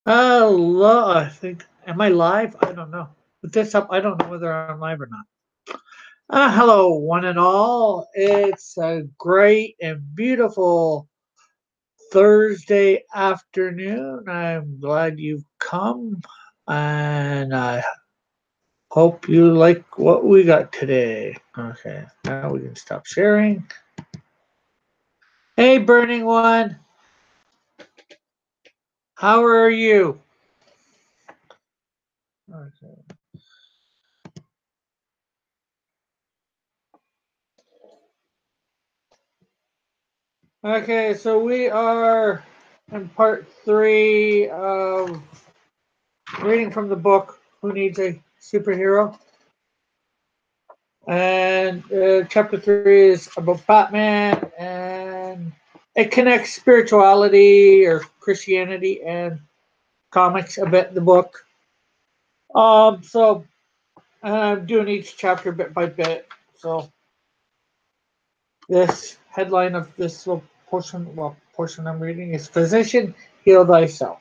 Hello, I think. Am I live? I don't know. With this up, I don't know whether I'm live or not. Hello, one and all. It's a great and beautiful Thursday afternoon. I'm glad you've come, and I hope you like what we got today. Okay, now we can stop sharing. Hey, Burning One, how are you? Okay. Okay, so we are in part three of reading from the book Who Needs a Superhero? And chapter three is about Batman, and it connects spirituality or Christianity and comics a bit in the book. So I'm doing each chapter bit by bit. So this headline of this little portion I'm reading is Physician, Heal Thyself.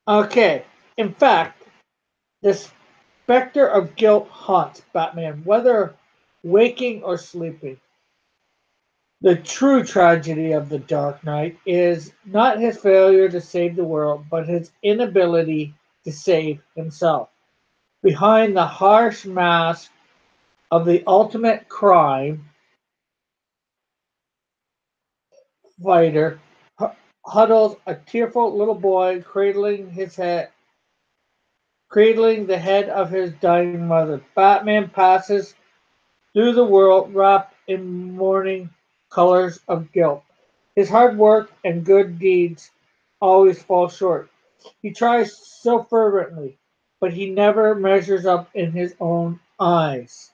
Okay, in fact, the specter of guilt haunts Batman, whether waking or sleeping. The true tragedy of the Dark Knight is not his failure to save the world, but his inability to save himself. Behind the harsh mask of the ultimate crime fighter huddles a tearful little boy cradling the head of his dying mother. Batman passes through the world wrapped in mourning colors of guilt. His hard work and good deeds always fall short. He tries so fervently, but he never measures up in his own eyes.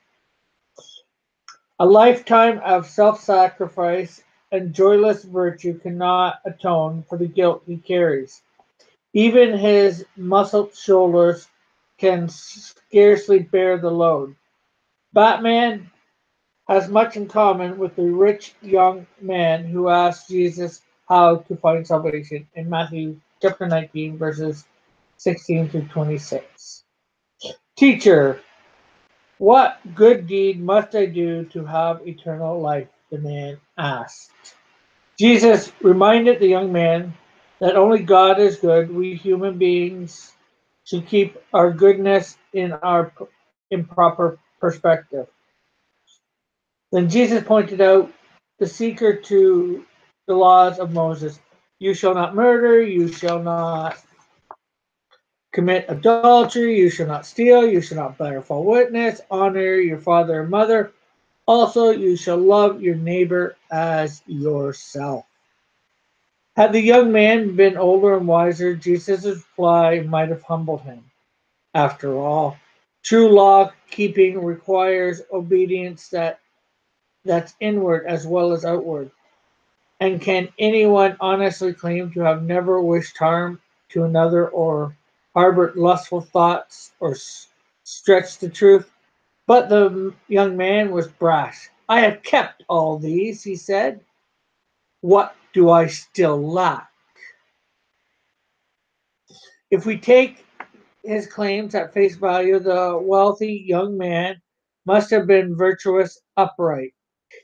A lifetime of self sacrifice and joyless virtue cannot atone for the guilt he carries. Even his muscled shoulders can scarcely bear the load. Batman has much in common with the rich young man who asked Jesus how to find salvation in Matthew chapter 19, verses 16 to 26. Teacher, what good deed must I do to have eternal life? The man asked. Jesus reminded the young man that only God is good. We human beings should keep our goodness in our improper perspective. Then Jesus pointed out the seeker to the laws of Moses. You shall not murder, you shall not commit adultery, you shall not steal, you shall not bear false witness, honor your father and mother. Also, you shall love your neighbor as yourself. Had the young man been older and wiser, Jesus' reply might have humbled him. After all, true law keeping requires obedience that's inward as well as outward. And can anyone honestly claim to have never wished harm to another or harbored lustful thoughts or stretched the truth? But the young man was brash. I have kept all these, he said. What do I still lack? If we take his claims at face value, the wealthy young man must have been virtuous, upright.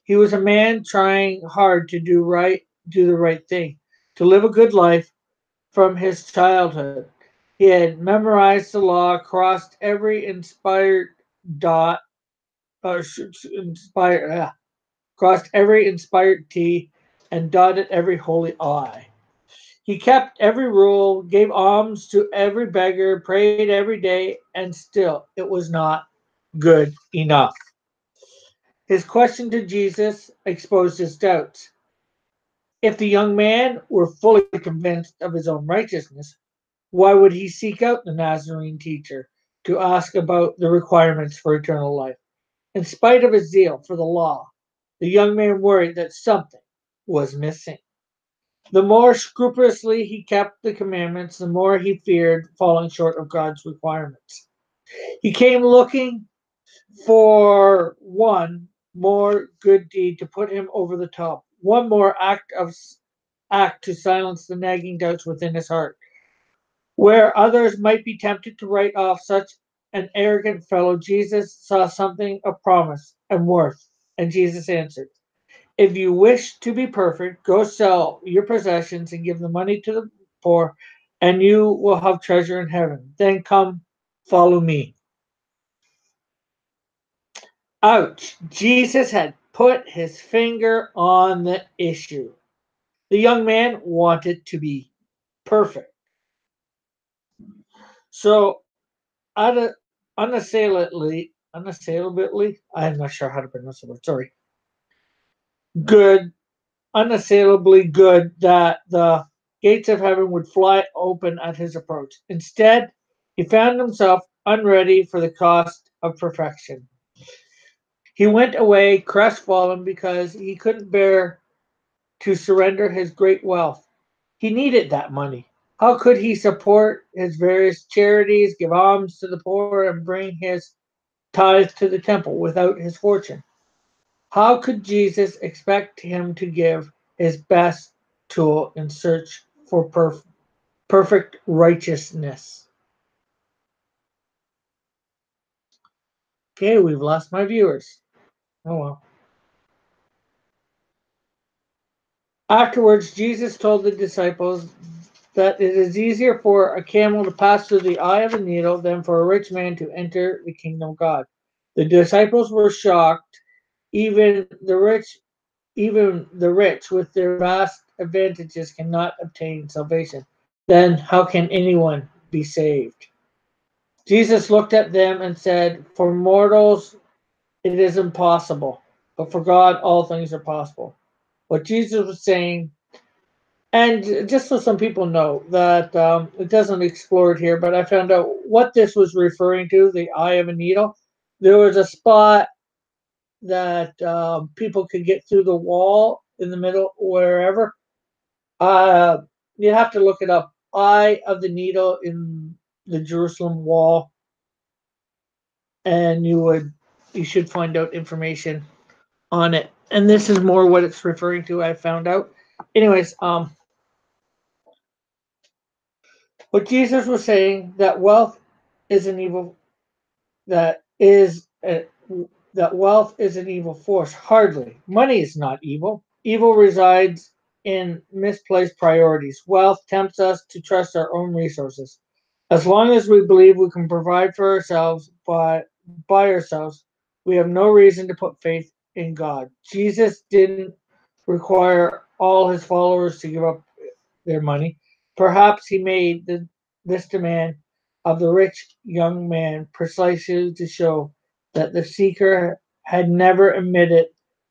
He was a man trying hard to do the right thing, to live a good life from his childhood. He had memorized the law, dot, uh, inspired, crossed every inspired T, and dotted every holy I. He kept every rule, gave alms to every beggar, prayed every day, and still it was not good enough. His question to Jesus exposed his doubts. If the young man were fully convinced of his own righteousness, why would he seek out the Nazarene teacher to ask about the requirements for eternal life? In spite of his zeal for the law, the young man worried that something was missing. The more scrupulously he kept the commandments, the more he feared falling short of God's requirements. He came looking for one more good deed to put him over the top, one more act of act to silence the nagging doubts within his heart. Where others might be tempted to write off such an arrogant fellow, Jesus saw something of promise and worth, and Jesus answered, "If you wish to be perfect, go sell your possessions and give the money to the poor, and you will have treasure in heaven. Then come, follow me." Ouch! Jesus had put his finger on the issue. The young man wanted to be perfect. So, out of unassailably, I'm not sure how to pronounce the word, sorry, good, unassailably good that the gates of heaven would fly open at his approach. Instead, he found himself unready for the cost of perfection. He went away crestfallen because he couldn't bear to surrender his great wealth. He needed that money. How could he support his various charities, give alms to the poor, and bring his tithes to the temple without his fortune? How could Jesus expect him to give his best tool in search for perfect righteousness? Okay, we've lost my viewers. Oh well. Afterwards, Jesus told the disciples that it is easier for a camel to pass through the eye of a needle than for a rich man to enter the kingdom of God. The disciples were shocked. Even the rich, even the rich with their vast advantages cannot obtain salvation. Then how can anyone be saved? Jesus looked at them and said, "For mortals it is impossible, but for God all things are possible." What Jesus was saying, and just so some people know that it doesn't explore it here, but I found out what this was referring to, the eye of a needle. There was a spot that people could get through the wall in the middle, wherever. Uh, you have to look it up. Eye of the needle in the Jerusalem wall, and you should find out information on it. And this is more what it's referring to. I found out. Anyways, what Jesus was saying, that wealth is an evil, that is a, that wealth is an evil force. Hardly. Money is not evil. Evil resides in misplaced priorities. Wealth tempts us to trust our own resources. As long as we believe we can provide for ourselves by ourselves, we have no reason to put faith in God. Jesus didn't require all his followers to give up their money. Perhaps he made this demand of the rich young man precisely to show that the seeker had never admitted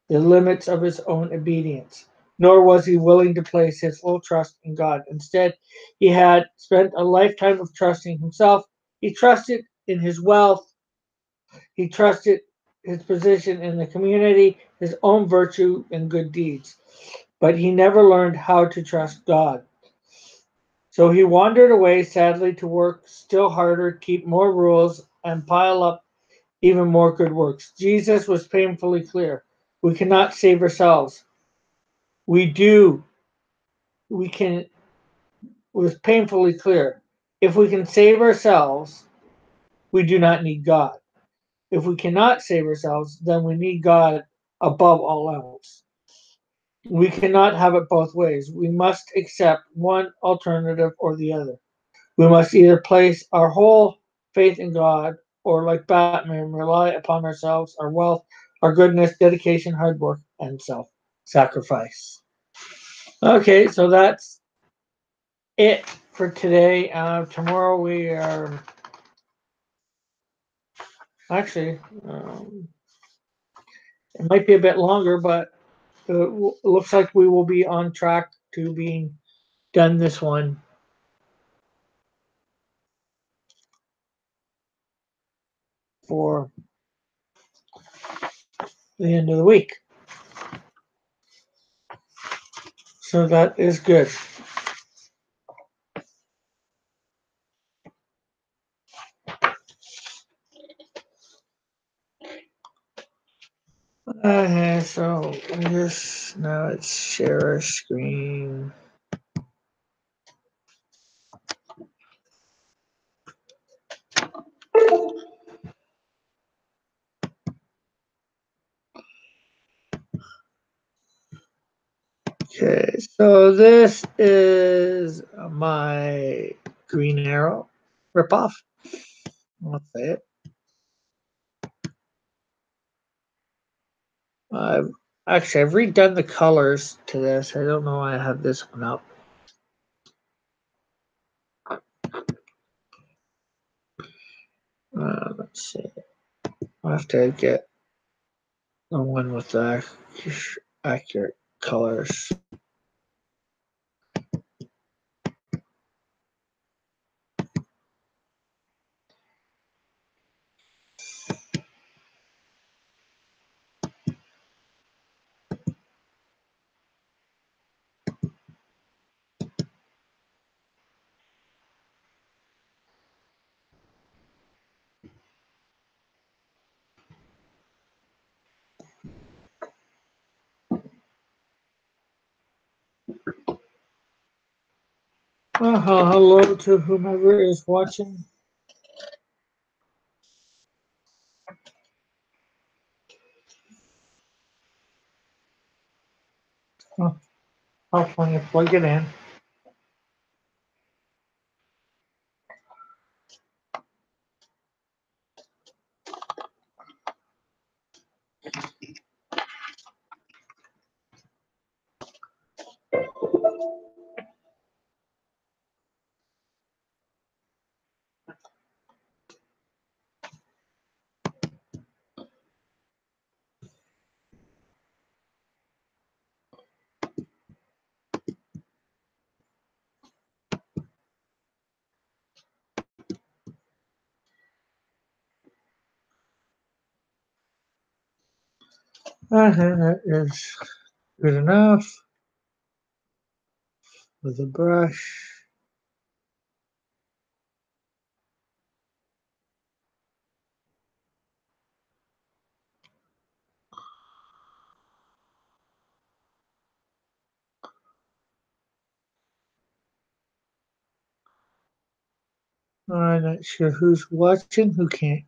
the limits of his own obedience, nor was he willing to place his full trust in God. Instead, he had spent a lifetime of trusting himself. He trusted in his wealth, he trusted his position in the community, his own virtue and good deeds, but he never learned how to trust God. So he wandered away sadly to work still harder, keep more rules, and pile up even more good works. Jesus was painfully clear. We cannot save ourselves. We do. We can. Was painfully clear. If we can save ourselves, we do not need God. If we cannot save ourselves, then we need God above all else. We cannot have it both ways. We must accept one alternative or the other. We must either place our whole faith in God or, like Batman, rely upon ourselves, our wealth, our goodness, dedication, hard work, and self sacrifice. Okay, so that's it for today. Tomorrow we are actually, it might be a bit longer, but it looks like we will be on track to being done this one for the end of the week. So that is good. Okay, so just now it's share screen. Okay, so this is my Green Arrow ripoff. Let's say it. I've I've redone the colors to this. I don't know why I have this one up. Let's see. I'll have to get the one with the accurate colors. Hello to whomever is watching. Oh, when you plug it in. That is good enough with a brush. I'm not sure who's watching, who can't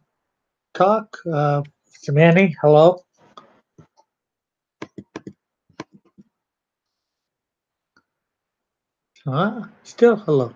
talk. Samani, hello. Still hello.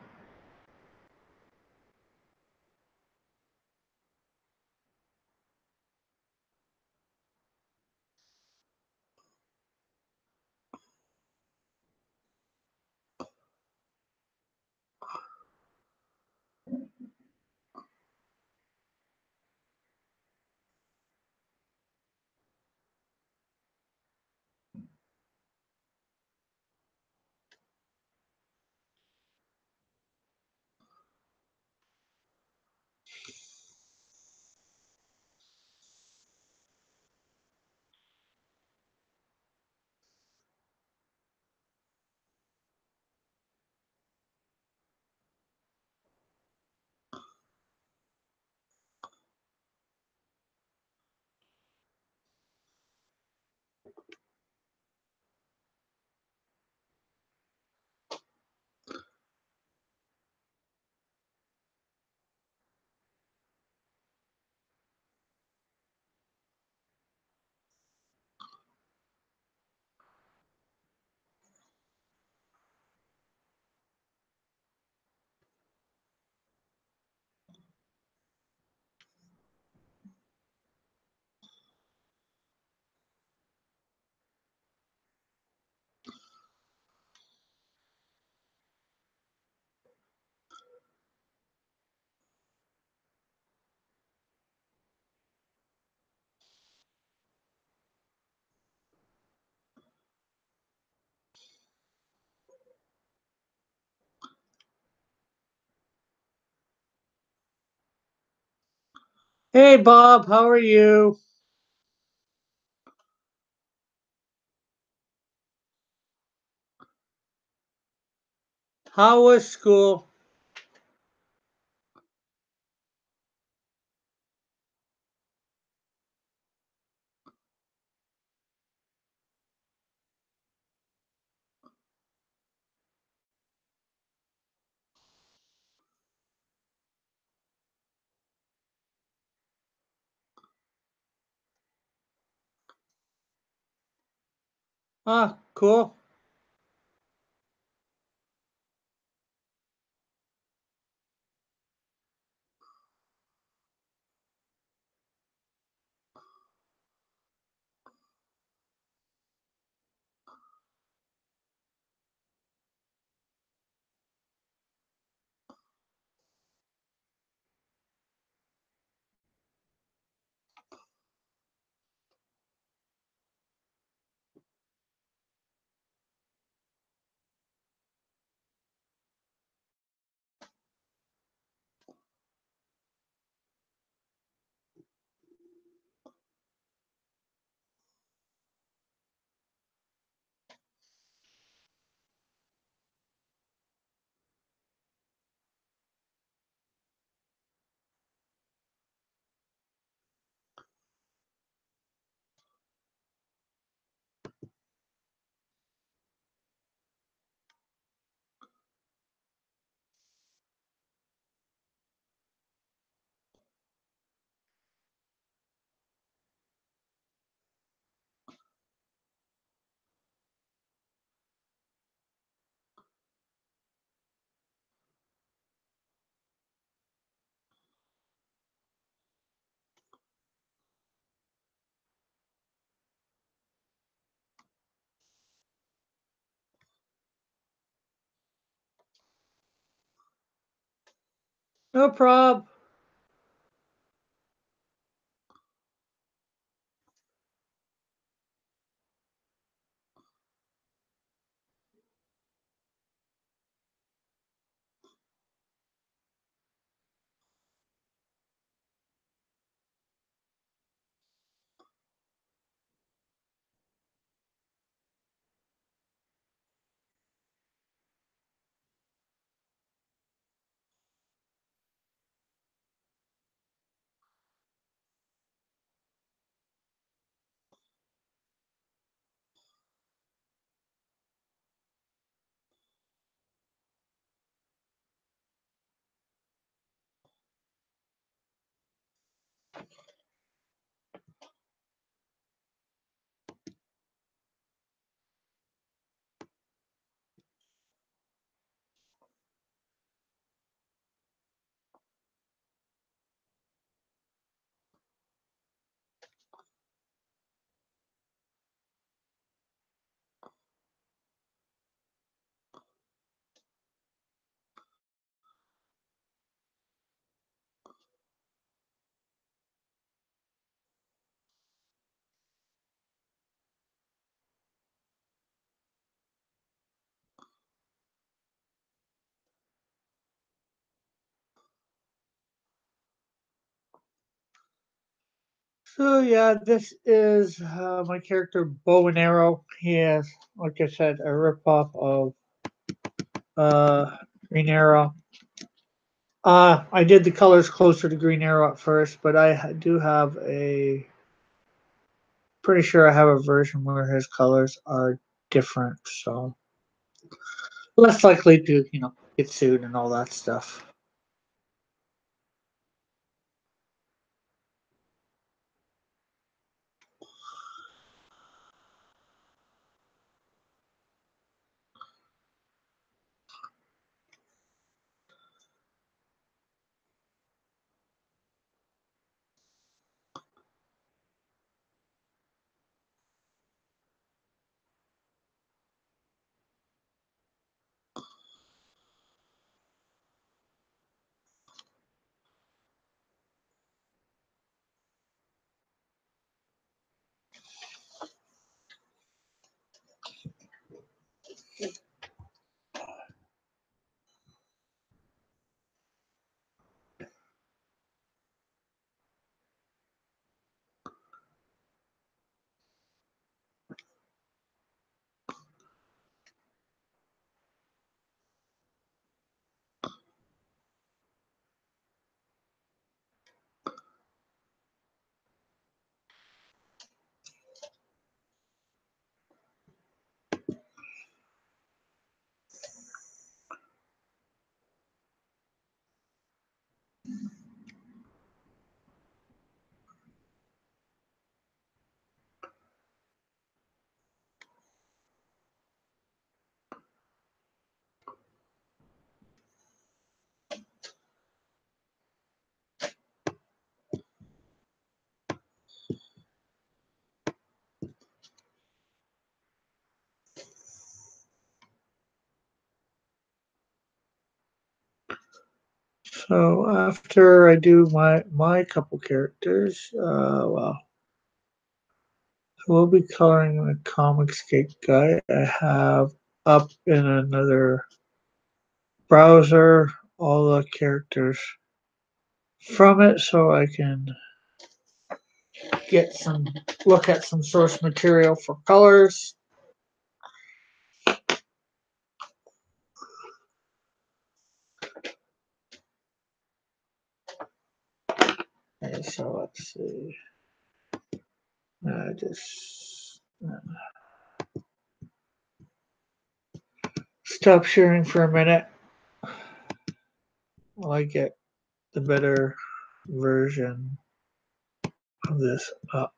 Hey Bob, how are you? How was school? Cool. No problem. So yeah, this is my character Bow and Arrow. He is, like I said, a ripoff of uh, Green Arrow. I did the colors closer to Green Arrow at first, but I do have a pretty sure I have a version where his colors are different, so less likely to get sued and all that stuff. So after I do my couple characters, well, we'll be coloring the Comicscape guy. I have up in another browser all the characters from it, so I can get some look at some source material for colors. Okay, so let's see. Just stop sharing for a minute while I get the better version of this up.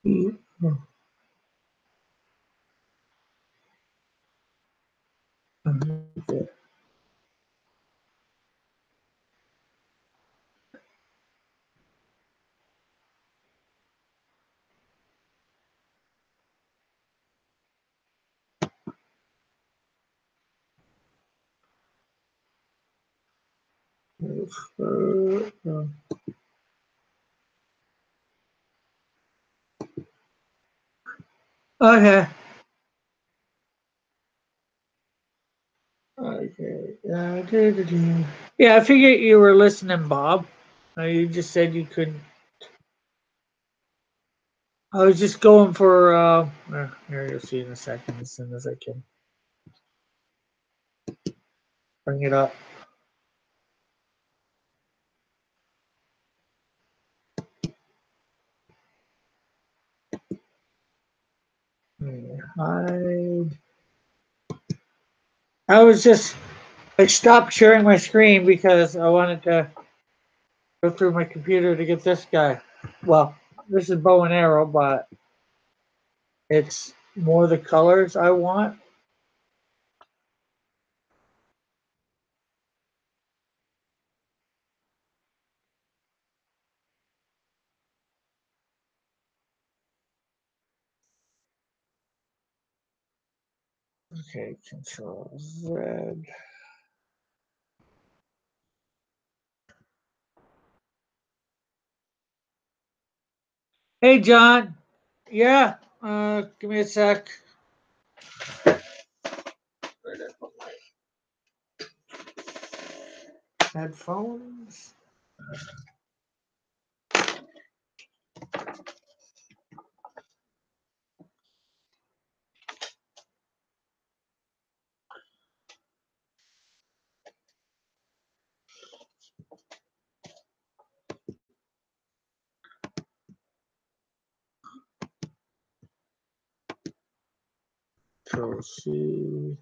Okay. Okay. Yeah, I figured you were listening, Bob. You just said you couldn't. I was just going for. Here, you'll see in a second as soon as I can bring it up. Hide. I was just. I stopped sharing my screen because I wanted to go through my computer to get this guy. Well, this is bow and arrow, but it's more the colors I want. Okay, Control Z. Hey, John. Yeah. Give me a sec. Headphones. Control C.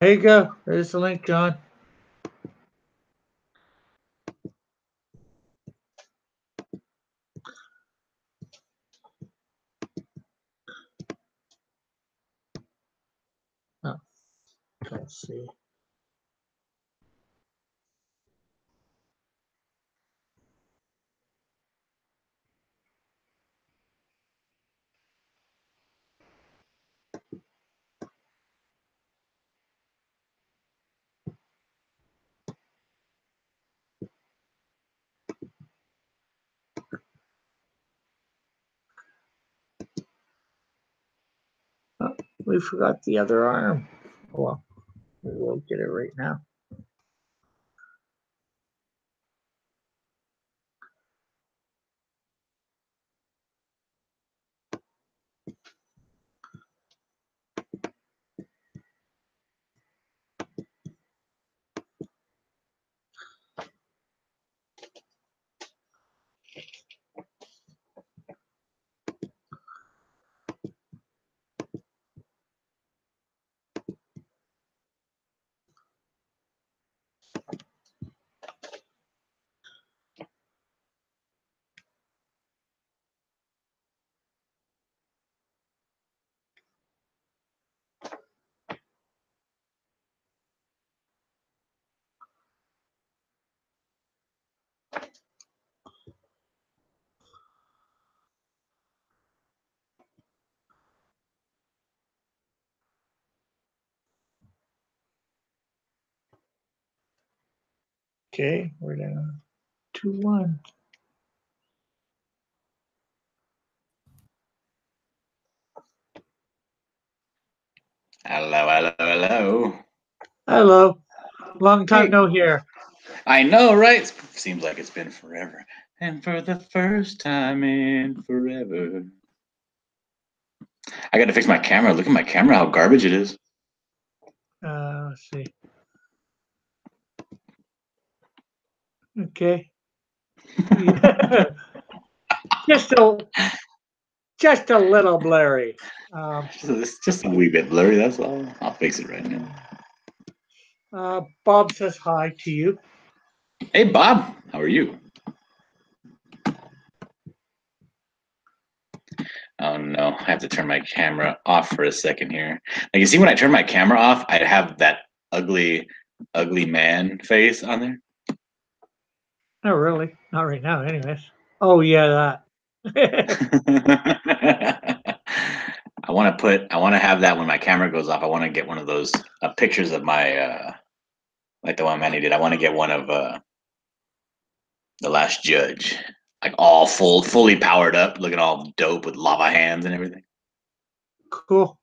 There you go. There's the link, John. Oh, Control C. Oh, we forgot the other arm. Oh, well, we will get it right now. Okay, we're down 2-1. Hello, hello, hello. Hello. Long time Hey. no hear. I know, right? Seems like it's been forever. And for the first time in forever. I got to fix my camera. Look at my camera, how garbage it is. Let's see. Okay. Yeah. just a little blurry. It's just a wee bit blurry, that's all. I'll fix it right now. Bob says hi to you. Hey, Bob, how are you? Oh no, I have to turn my camera off for a second here. Like you see, when I turn my camera off, I have that ugly, ugly man face on there. Not really. Not right now, anyways. Oh yeah, that. I want to have that when my camera goes off. I want to get one of those pictures of my, like the one Manny did. I want to get one of the Last Judge, like all fully powered up, looking all dope with lava hands and everything. Cool.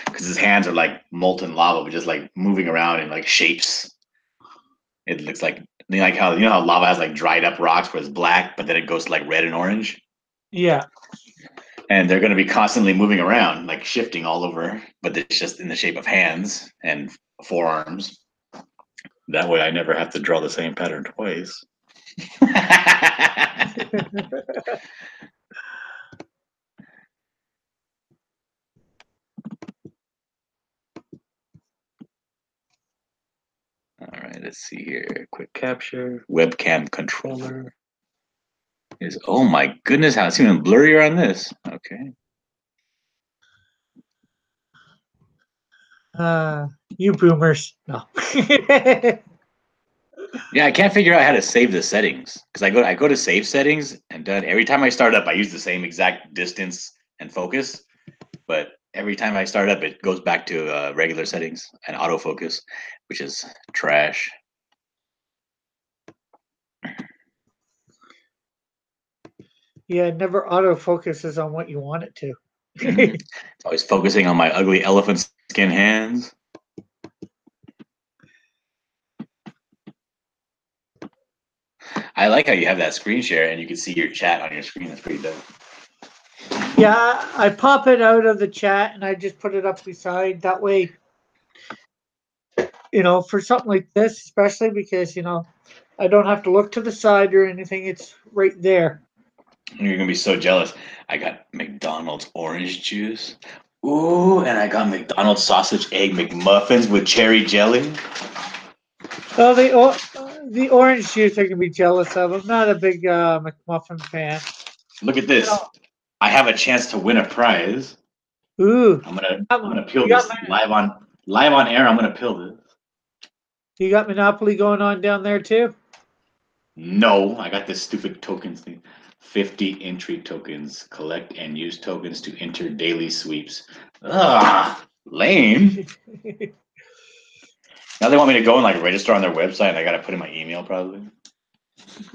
Because his hands are like molten lava, but just like moving around in like shapes. It looks like how lava has like dried up rocks where it's black, but then it goes to like red and orange. Yeah. And they're going to be constantly moving around, like shifting all over, but it's just in the shape of hands and forearms. That way, I never have to draw the same pattern twice. All right, let's see here. Quick capture, webcam controller. Oh my goodness, how it's even blurrier on this. Okay. You boomers. No. Yeah, I can't figure out how to save the settings because I go to save settings and done. Every time I start up, I use the same exact distance and focus, but every time I start up, it goes back to regular settings and autofocus, which is trash. Yeah, it never auto focuses on what you want it to. It's always focusing on my ugly elephant skin hands. I like how you have that screen share and you can see your chat on your screen. That's pretty dope. Yeah, I pop it out of the chat and I just put it up beside. That way, for something like this, especially because, I don't have to look to the side or anything. It's right there. You're gonna be so jealous. I got McDonald's orange juice. Ooh, and I got McDonald's sausage egg McMuffins with cherry jelly. Well, the orange juice I can be jealous of. I'm not a big McMuffin fan. Look at this. I have a chance to win a prize. Ooh, I'm gonna peel you got this live on air. I'm gonna peel this. you got Monopoly going on down there too? No, I got this stupid tokens thing. 50 entry tokens. Collect and use tokens to enter daily sweeps. Ah, lame. Now they want me to go and like register on their website, and I gotta put in my email probably.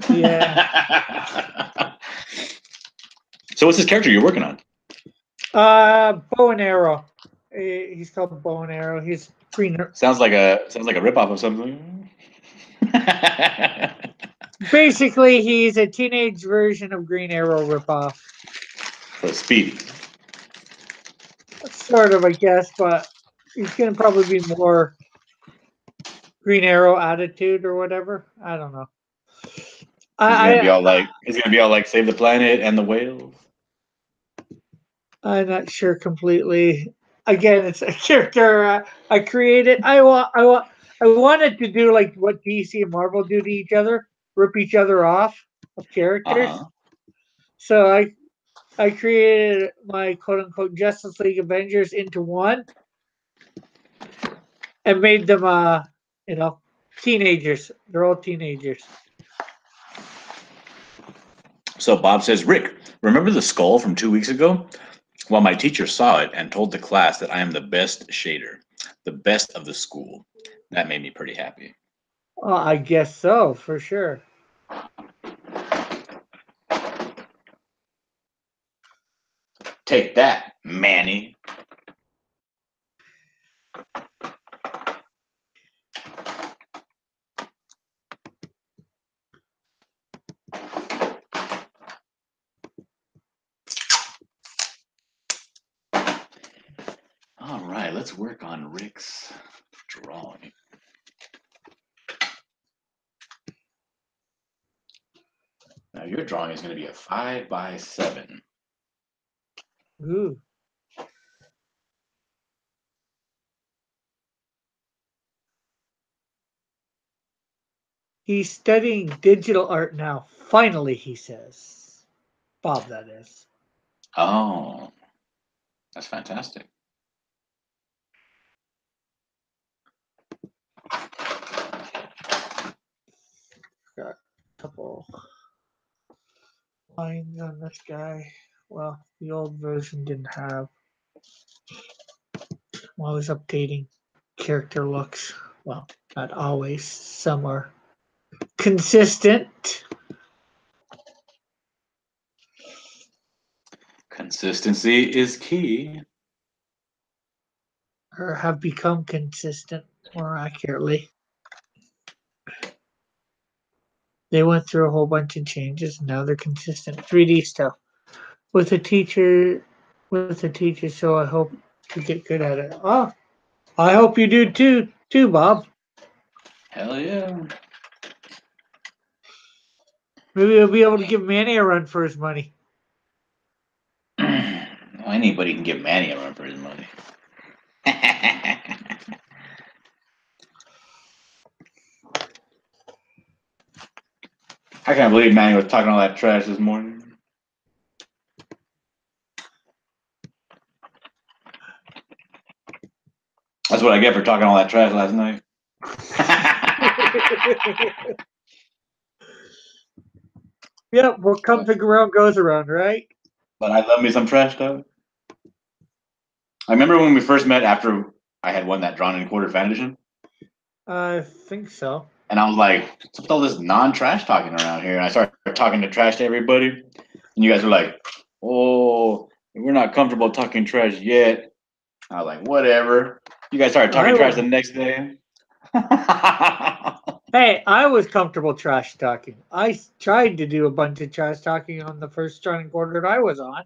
Yeah. So what's this character you're working on? Bow and arrow. He's called Bow and Arrow. He's green. Sounds like a ripoff of something. Basically, he's a teenage version of Green Arrow ripoff. So speed. Sort of, I guess, but he's gonna probably be more Green Arrow attitude or whatever. I don't know. He's gonna be all like save the planet and the whales. I'm not sure completely. Again, it's a character I created. I wanted to do like what DC and Marvel do to each other, rip each other off of characters. Uh-huh. So I created my quote unquote Justice League Avengers into one and made them teenagers. They're all teenagers. So Bob says, Rick, remember the skull from 2 weeks ago? Well, my teacher saw it and told the class that I am the best shader, the best of the school. That made me pretty happy. I guess so, for sure. Take that, Manny. All right, let's work on Rick's drawing. Now your drawing is going to be a 5x7. Ooh. He's studying digital art now. Finally, he says. Bob, that is. Oh, that's fantastic. Got a couple lines on this guy. Well, the old version didn't have. While I was updating character looks. Well, not always. Some are consistent. Consistency is key. Or have become consistent, more accurately. They went through a whole bunch of changes and now they're consistent. 3D stuff. With a teacher, so I hope to get good at it. Oh, I hope you do too, Bob. Hell yeah. Maybe we'll be able to give Manny a run for his money. Anybody can give Manny a run for his money. I can't believe Manny was talking all that trash this morning. That's what I get for talking all that trash last night. Yep, what comes around goes around, right? But I love me some trash talk. I remember when we first met after I had won that drawn and quarter fan edition. I think so. And I was like, what's with all this non-trash talking around here? And I started talking to trash to everybody. And you guys were like, oh, we're not comfortable talking trash yet. I was like, whatever. You guys started talking trash the next day. Hey, I was comfortable trash talking. I tried to do a bunch of trash talking on the first running quarter that I was on.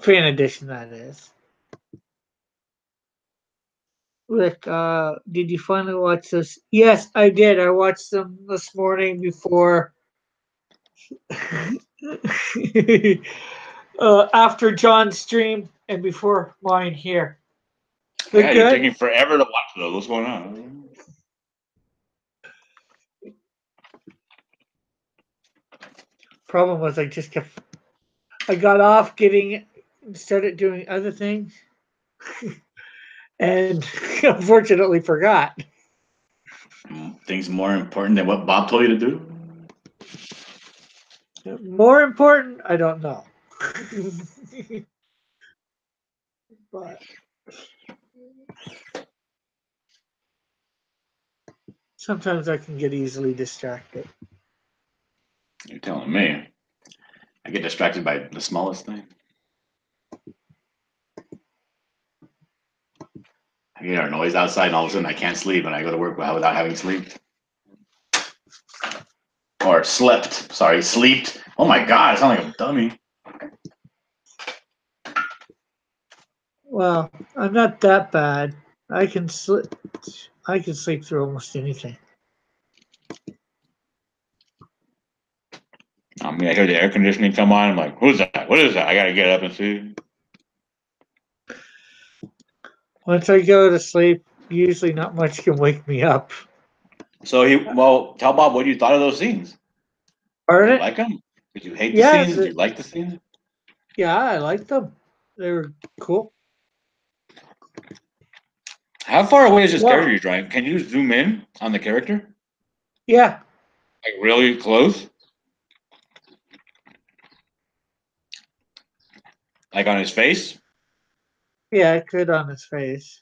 Fan edition, that is. Rick, did you finally watch this? Yes, I did. I watched them this morning before. After John's stream and before mine here. They're yeah, good. you're taking forever to watch those. What's going on? Problem was I got off getting started doing other things and unfortunately forgot. Things more important than what Bob told you to do? More important, I don't know. But sometimes I can get easily distracted. You're telling me. I get distracted by the smallest thing. I hear a noise outside, and all of a sudden I can't sleep, and I go to work without having sleep. Or slept. Sorry, sleeped. Oh my God, I sound like a dummy. Well, I'm not that bad. I can sleep through almost anything. I mean, I hear the air conditioning come on. I'm like, who's that? What is that? I gotta get up and see. Once I go to sleep, usually not much can wake me up. So tell Bob what you thought of those scenes. Did you like them? Did you hate the scenes? Did you like the scenes? Yeah, I liked them. They were cool. How far away is this character you're drawing? Can you zoom in on the character? Yeah. Like really close? Like on his face? Yeah, I could on his face.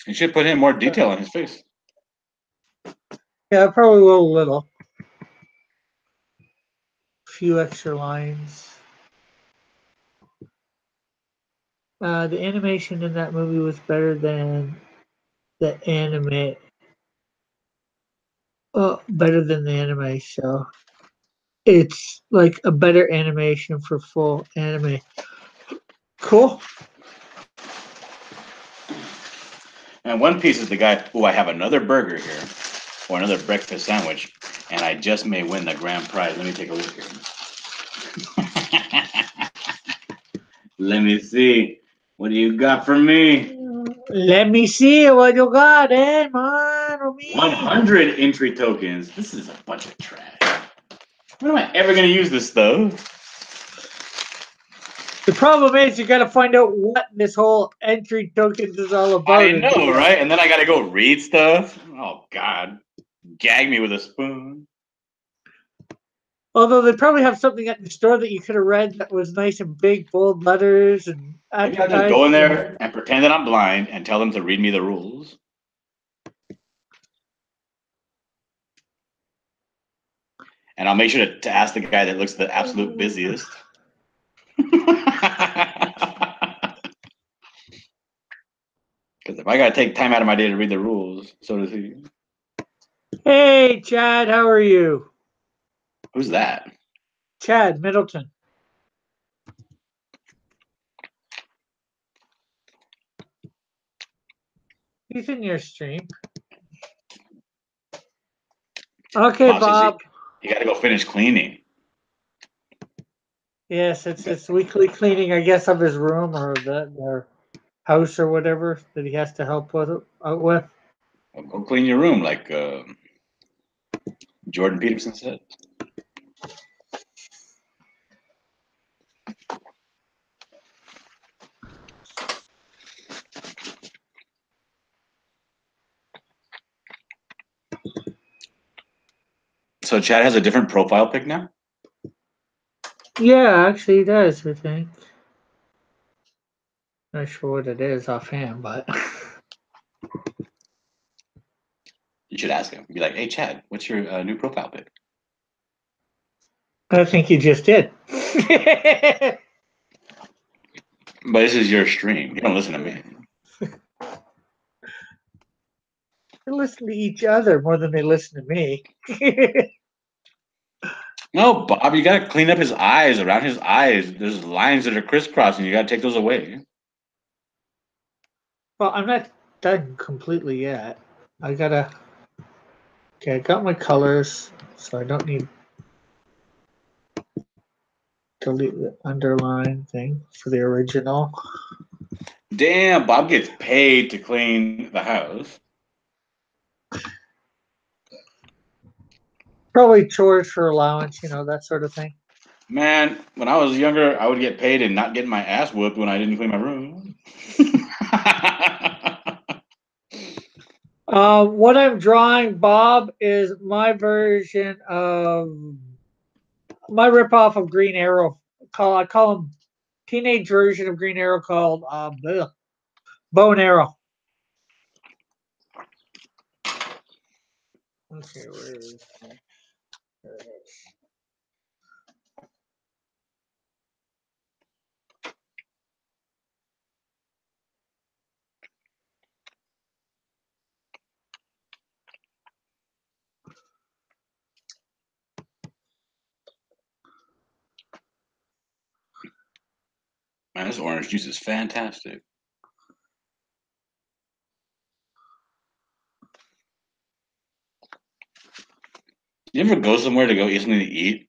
You should put in more detail on his face. Yeah, I probably will a little. A few extra lines. The animation in that movie was better than the anime. Better than the anime show. It's like a better animation for full anime. Cool. And One Piece is the guy. Oh, I have another burger here, or another breakfast sandwich, and I just may win the grand prize. Let me take a look here. Let me see. What do you got for me? Let me see what you got, man. 100 entry tokens. This is a bunch of trash. When am I ever going to use this stuff? The problem is you got to find out what this whole entry tokens is all about. I know, right? And then I got to go read stuff. Oh, God. Gag me with a spoon. Although they probably have something at the store that you could have read that was nice and big, bold letters and Maybe I'll just go in there and pretend that I'm blind and tell them to read me the rules. And I'll make sure to ask the guy that looks the absolute busiest. Because if I got to take time out of my day to read the rules, so does he. Hey, Chad, how are you? Who's that? Chad Middleton. He's in your stream. Okay, Bob. You got to go finish cleaning. Yes, it's weekly cleaning, I guess, of his room or their house or whatever that he has to help out with. Well, go clean your room, like Jordan Peterson said. So Chad has a different profile pic now? Yeah, actually he does, I think. Not sure what it is offhand, but You should ask him. Be like, hey, Chad, what's your new profile pic? I think you just did. But this is your stream. You don't listen to me. They listen to each other more than they listen to me. No, Bob, you got to clean up his eyes. Around his eyes, there's lines that are crisscrossing. You got to take those away. Well, I'm not done completely yet. Okay, I got my colors, so I don't need delete the underline thing for the original. Damn, Bob gets paid to clean the house. Probably chores for allowance, that sort of thing. Man, when I was younger, I would get paid and not get my ass whooped when I didn't clean my room. What I'm drawing, Bob, is my version of my ripoff of Green Arrow. I call him teenage version of Green Arrow called Bow and Arrow. Okay, where is it? There it is. Man, this orange juice is fantastic. You ever go somewhere to go eat something to eat,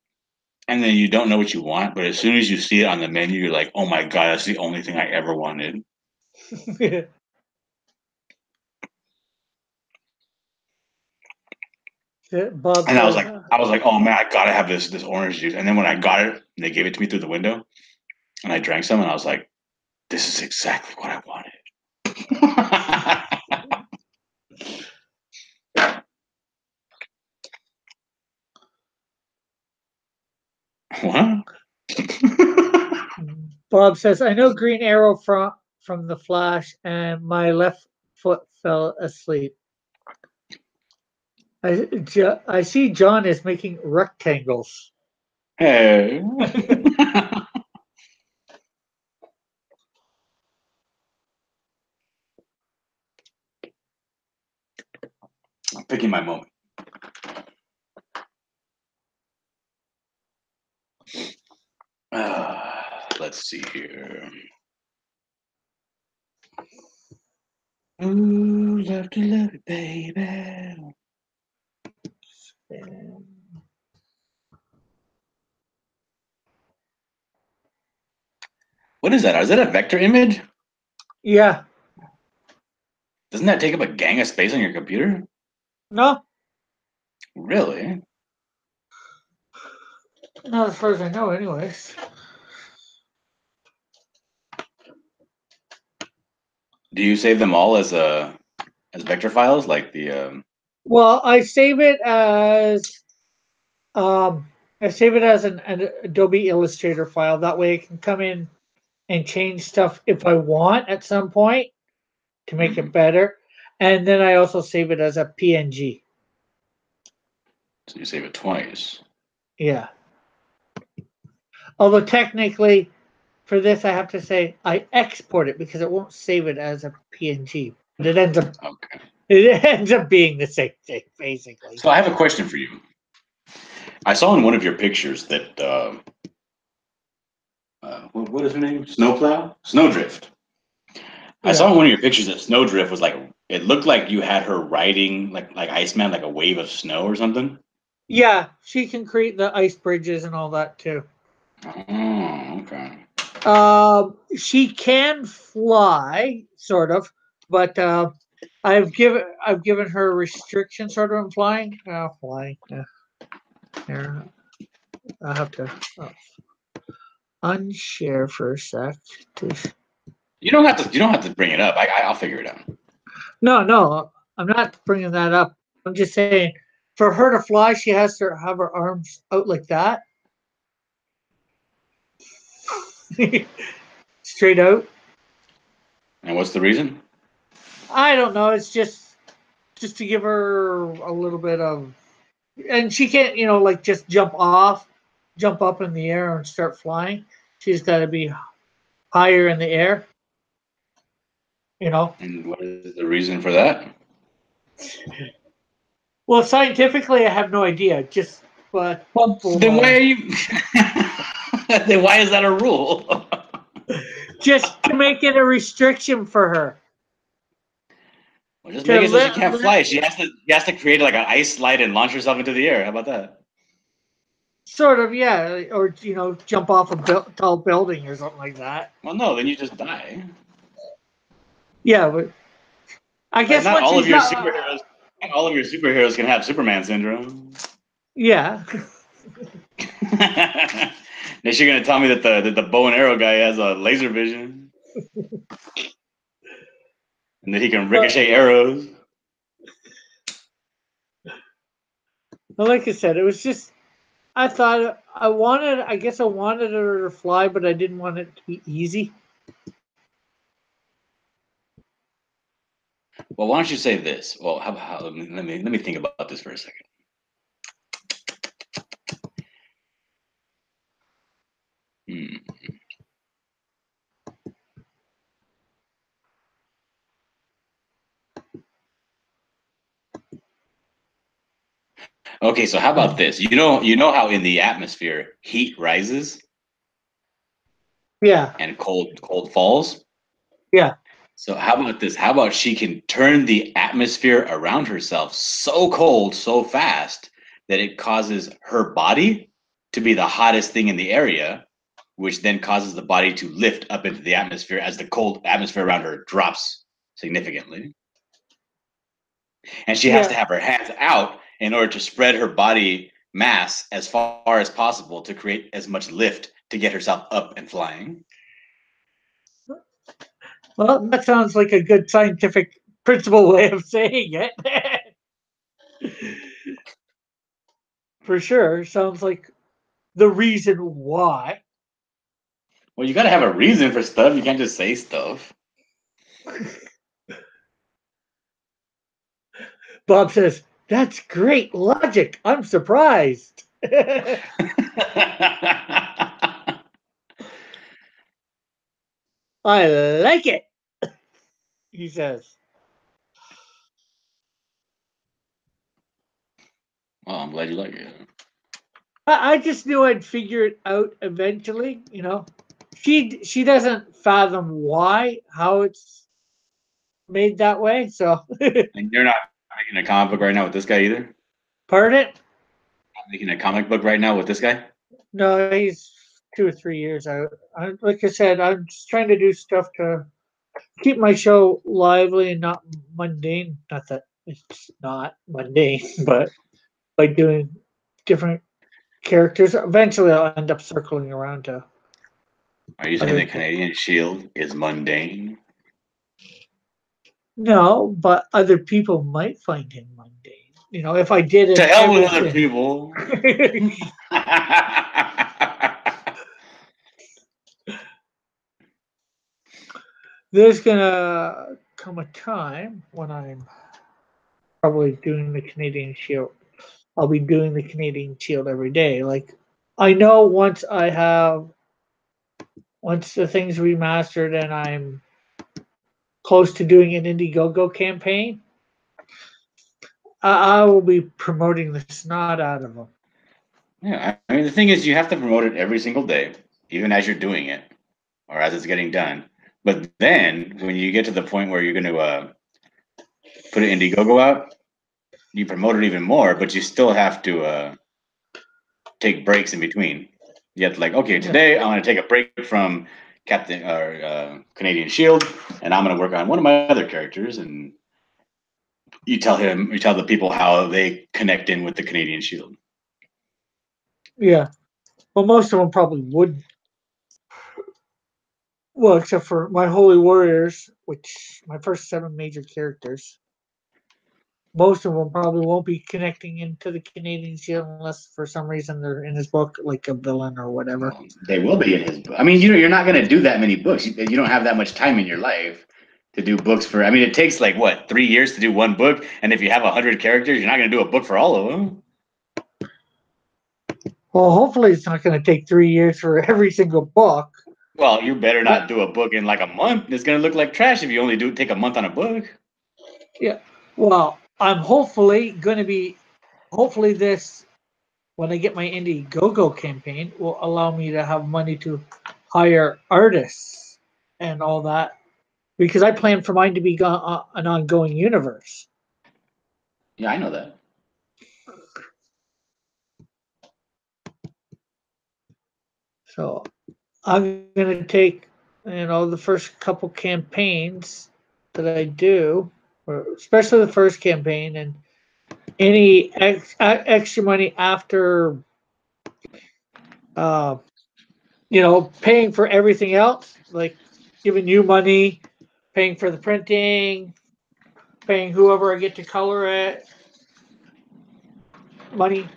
and then you don't know what you want, but as soon as you see it on the menu, you're like, oh my God, that's the only thing I ever wanted. Bob And I says, was like, oh man, I gotta have this orange juice. And then when I got it, they gave it to me through the window, and I drank some, and I was like, this is exactly what I wanted. What? Bob says, I know Green Arrow from the Flash, and my left foot fell asleep. I see John is making rectangles. Hey. my moment. Let's see here. Ooh, love to love it, baby. What is that? Is that a vector image? Yeah. Doesn't that take up a gang of space on your computer? No, Really? not as far as I know, anyways. Do you save them all as vector files, like the? Well, I save it as an Adobe Illustrator file. That way, I can come in and change stuff if I want at some point to make it better. And then I also save it as a PNG. So you save it twice. Yeah. Although technically, for this, I have to say I export it because it won't save it as a PNG. But it ends up Okay. it ends up being the same thing, basically. So I have a question for you. I saw in one of your pictures that what is her name? Snowplow? Snowdrift. I saw Yeah. in one of your pictures that Snowdrift was like, it looked like you had her riding like Iceman, like a wave of snow or something. Yeah, she can create the ice bridges and all that too. Oh, okay. She can fly, sort of, but I've given her a restriction, sort of, in flying. Flying. Here, I'll have to unshare for a sec. You don't have to bring it up. I'll figure it out. No, I'm not bringing that up. I'm just saying, for her to fly, she has to have her arms out like that, straight out. And what's the reason? I don't know. It's just to give her a little bit of, and she can't, like just jump up in the air and start flying. She's got to be higher in the air. And what is the reason for that? Well, scientifically, I have no idea. Just, but Well, then why are you? Then why is that a rule? just to make it a restriction for her. Well, just To make it so she let, can't fly. She has to create like an ice slide and launch herself into the air. How about that? sort of, yeah, or jump off a tall building or something like that. Well, no, then you just die. Yeah, but I Like guess once she's not all of your superheroes can have Superman syndrome. yeah. Is she gonna tell me that the bow and arrow guy has a laser vision and that he can ricochet arrows? Well, like I said, it was just I guess I wanted her to fly, but I didn't want it to be easy. Well, why don't you say this? Well, let me think about this for a second. Hmm. Okay, so how about this? You know how in the atmosphere heat rises Yeah, and cold falls? yeah, So how about this? How about she can turn the atmosphere around herself so cold, so fast that it causes her body to be the hottest thing in the area, which then causes the body to lift up into the atmosphere as the cold atmosphere around her drops significantly. And she has to yeah. have her hands out in order to spread her body mass as far as possible to create as much lift to get herself up and flying. Well, that sounds like a good scientific principle way of saying it. For sure, sounds like the reason why. Well, you got to have a reason for stuff. You can't just say stuff. Bob says, "That's great logic. I'm surprised." I like it, he says. Well, I'm glad you like it. I just knew I'd figure it out eventually. You know, she doesn't fathom how it's made that way. So, And you're not making a comic book right now with this guy either? pardon? Not making a comic book right now with this guy? No, he's 2 or 3 years out. Like I said, I'm just trying to do stuff to keep my show lively and not mundane. Not that it's not mundane, but by doing different characters, eventually I'll end up circling around to Are you saying other the things. Canadian Shield is mundane? No, but other people might find him mundane. You know, if I did To it hell with other everything. people. There's gonna come a time when I'm probably doing the Canadian Shield. I'll be doing the Canadian Shield every day. Like I know once the thing's remastered and I'm close to doing an Indiegogo campaign, I will be promoting the snot out of them. Yeah, I mean, the thing is, you have to promote it every single day, even as you're doing it or as it's getting done. But then, when you get to the point where you're going to put an Indiegogo out, you promote it even more, but you still have to take breaks in between. You have to like, okay, Yeah, today I'm going to take a break from Captain or Canadian Shield, and I'm going to work on one of my other characters. And you tell the people how they connect in with the Canadian Shield. yeah. Well, most of them probably would. Well, except for my Holy Warriors, which my first 7 major characters. Most of them probably won't be connecting into the Canadian Shield unless for some reason they're in his book, like a villain or whatever. Well, they will be in his book. I mean, you're not going to do that many books. You don't have that much time in your life to do books for. I mean, it takes like what 3 years to do one book, and if you have 100 characters, you're not going to do a book for all of them. Well, hopefully it's not going to take 3 years for every single book. Well, you better not But do a book in like a month. It's going to look like trash if you only do take a month on a book. yeah, well, I'm hopefully going to be. Hopefully this when I get my Indiegogo campaign will allow me to have money to hire artists and all that because I plan for mine to be an ongoing universe. Yeah, I know that. So I'm going to take the first couple campaigns that I do, or especially the first campaign, and any extra money after, uh, paying for everything else, like giving you money, paying for the printing, paying whoever I get to color it, money,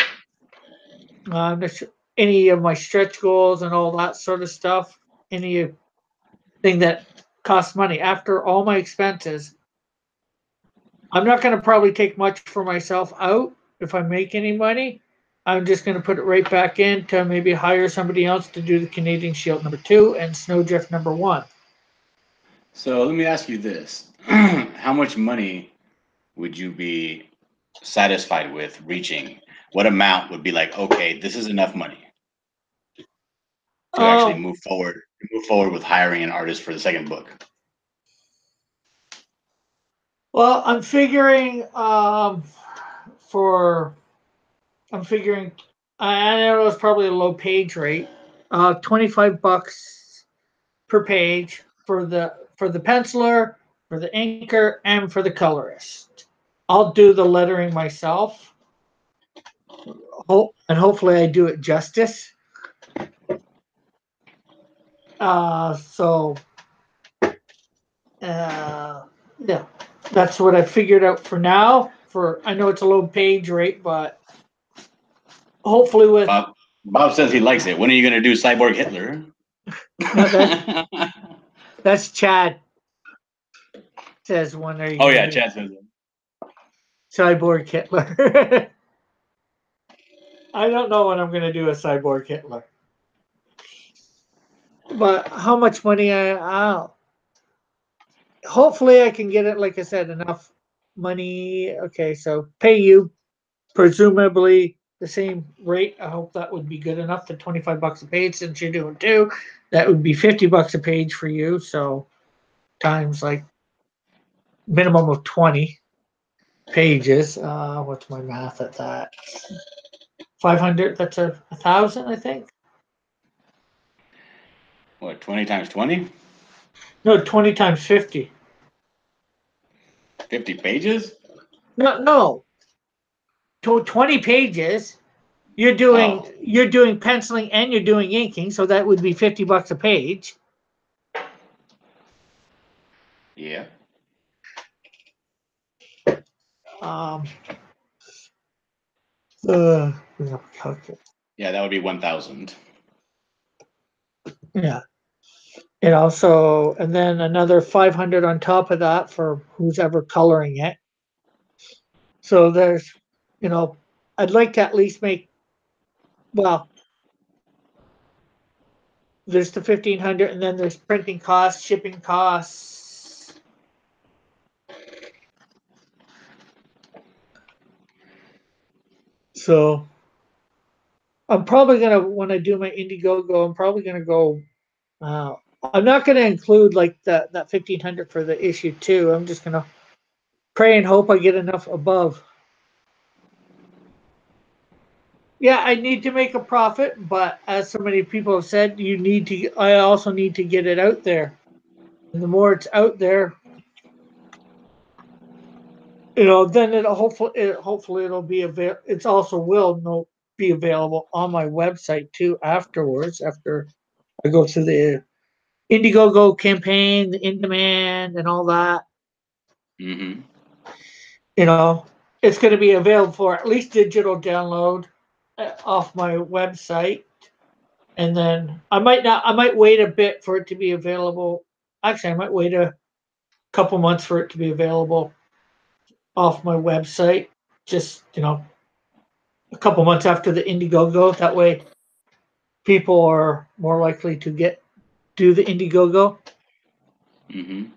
any of my stretch goals and all that sort of stuff, anything that costs money. After all my expenses, I'm not going to probably take much for myself out if I make any money. I'm just going to put it right back in to maybe hire somebody else to do the Canadian Shield #2 and Snowdrift #1. So let me ask you this: How much money would you be satisfied with reaching? What amount would be like, okay, this is enough money to actually Um, move forward with hiring an artist for the second book? well, for I'm figuring I know it's probably a low page rate. $25 per page for the penciler, for the inker, and for the colorist. I'll do the lettering myself. And hopefully I do it justice. So yeah, that's what I figured out for now. For I know it's a low page rate, but hopefully with Bob says he likes it. When are you going to do Cyborg Hitler? no, that's Chad says when are you Oh gonna yeah, do Chad says it. Cyborg Hitler? I don't know when I'm gonna do a Cyborg Hitler, but how much money I'll hopefully I can get it. Like I said, enough money. Okay, so pay you. presumably the same rate. I hope that would be good enough. The $25 a page, since you're doing two, that would be $50 a page for you. So times like minimum of 20 pages. What's my math at that? 500. That's a 1,000, I think. What, 20 times 20? No, 20 times 50. 50 pages? No. 20 pages. You're doing Oh, penciling and you're doing inking, so that would be $50 a page. yeah. Um, Yeah, that would be 1,000. yeah. It also, and then another 500 on top of that for who's ever coloring it. So there's, I'd like to at least make, well, there's the 1,500, and then there's printing costs, shipping costs. So I'm probably gonna, when I do my Indiegogo, I'm probably gonna go. Uh, I'm not gonna include like that 1,500 for the issue two. I'm just gonna pray and hope I get enough above. Yeah, I need to make a profit, but as so many people have said, you need to. I also need to get it out there, and the more it's out there, then hopefully it'll be available. It's also will no be available on my website too afterwards. After I go through the Indiegogo campaign, the in demand, and all that, Mm-hmm. you know, it's going to be available for at least digital download off my website. And then I might not. I might wait a bit for it to be available. Actually, I might wait a couple months for it to be available off my website. Just a couple months after the Indiegogo. That way, people are more likely to do the Indiegogo. Mm-hmm.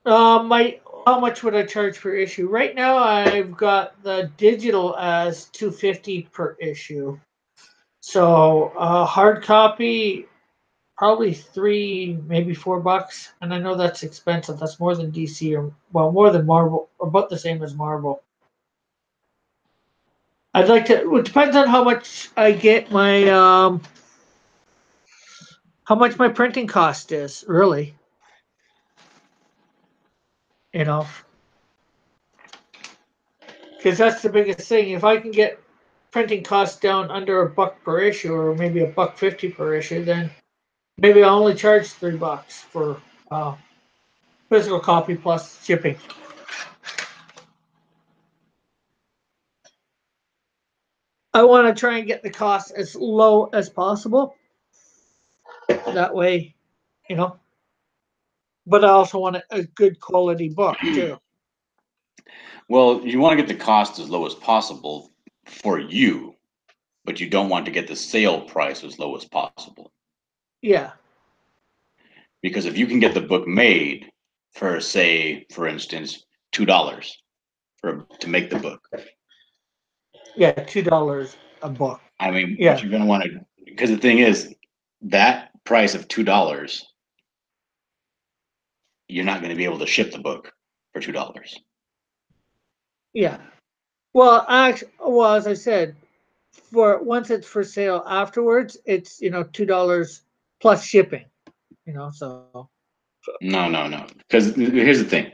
My How much would I charge per issue? Right now, I've got the digital as $250 per issue. So hard copy, probably three, maybe $4. And I know that's expensive. That's more than DC more than Marvel, about the same as Marvel. I'd like to. It depends on how much I get how much my printing cost is, really. You know, because that's the biggest thing. If I can get printing costs down under $1 per issue, or maybe $1.50 per issue, then maybe I'll only charge $3 for physical copy plus shipping. I want to try and get the cost as low as possible. That way, you know. But I also want a good quality book too. Well, you want to get the cost as low as possible for you, but you don't want to get the sale price as low as possible. Yeah. Because if you can get the book made for, say, for instance, $2 to make the book. Yeah, $2 a book. I mean, what Yeah. you're going to want to, because the thing is, that price of $2, you're not going to be able to ship the book for $2. Yeah. Well, as I said, for once it's for sale afterwards, it's $2 plus shipping. So No. Because here's the thing.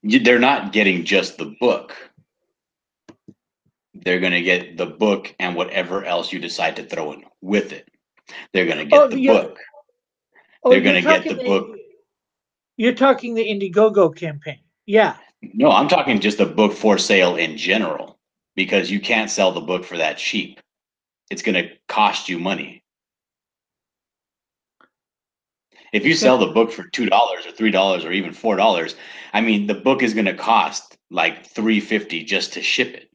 They're not getting just the book. They're going to get the book and whatever else you decide to throw in with it. They're going to get the book. They're going to get the book. You're talking the Indiegogo campaign. Yeah. No, I'm talking just a book for sale in general, because you can't sell the book for that cheap. It's going to cost you money. If you sell the book for $2 or $3 or even $4, I mean, the book is going to cost like $3.50 just to ship it.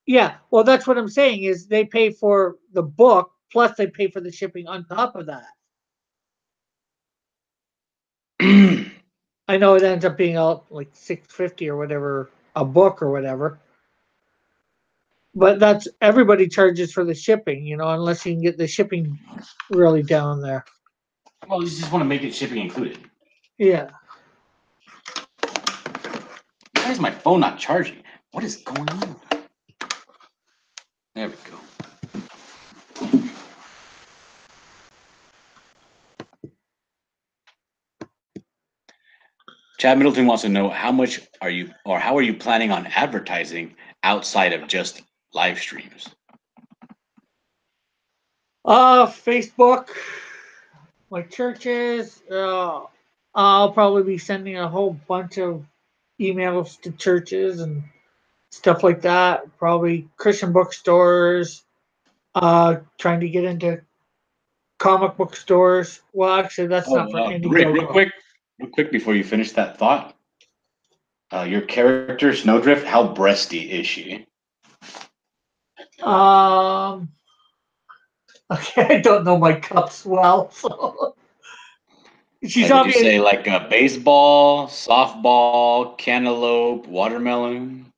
Yeah. Well, that's what I'm saying is they pay for the book plus they pay for the shipping on top of that. I know it ends up being like $650 or whatever a book or whatever. But that's everybody charges for the shipping, unless you can get the shipping really down there. Well, you just want to make it shipping included. Yeah. Why is my phone not charging? What is going on? There we go. Chad Middleton wants to know how are you planning on advertising outside of just live streams? Facebook, my churches. I'll probably be sending a whole bunch of emails to churches and stuff like that. Probably Christian bookstores. Trying to get into comic book stores. Well, actually, that's not for Rick, Indiegogo. real quick before you finish that thought. Your character Snowdrift, how breasty is she? Okay, I don't know my cups well, so she's Like, would you obviously. say like a baseball, softball, cantaloupe, watermelon?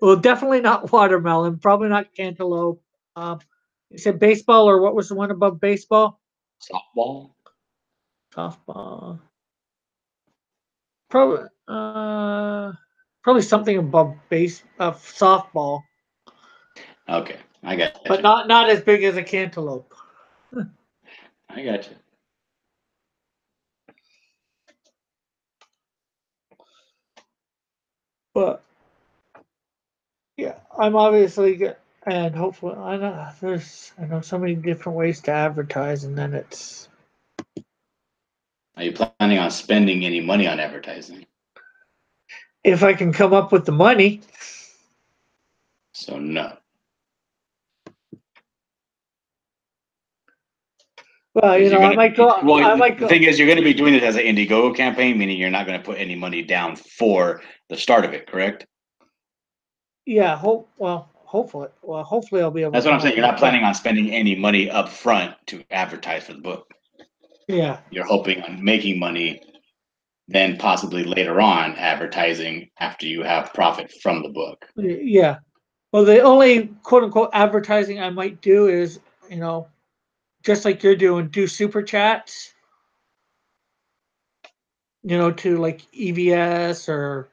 Well, definitely not watermelon. Probably not cantaloupe. Um, you said baseball, or what was the one above baseball? Softball? Softball. Probably something above softball, Okay, I got but you. not as big as a cantaloupe. I got you. But yeah, I'm obviously good, and hopefully I know so many different ways to advertise, and then it's Are you planning on spending any money on advertising? if I can come up with the money. So no. Well, Because you're I gonna might be, go. well, I might the go. thing is, you're gonna be doing it as an Indiegogo campaign, meaning you're not gonna put any money down for the start of it, correct? Yeah, hopefully I'll be able That's to what come I'm saying. up You're with not some. planning on spending any money up front to advertise for the book. Yeah, You're hoping on making money, then possibly later on advertising after you have profit from the book. yeah. Well, the only quote unquote advertising I might do is, just like you're doing, do super chats, to like EVS or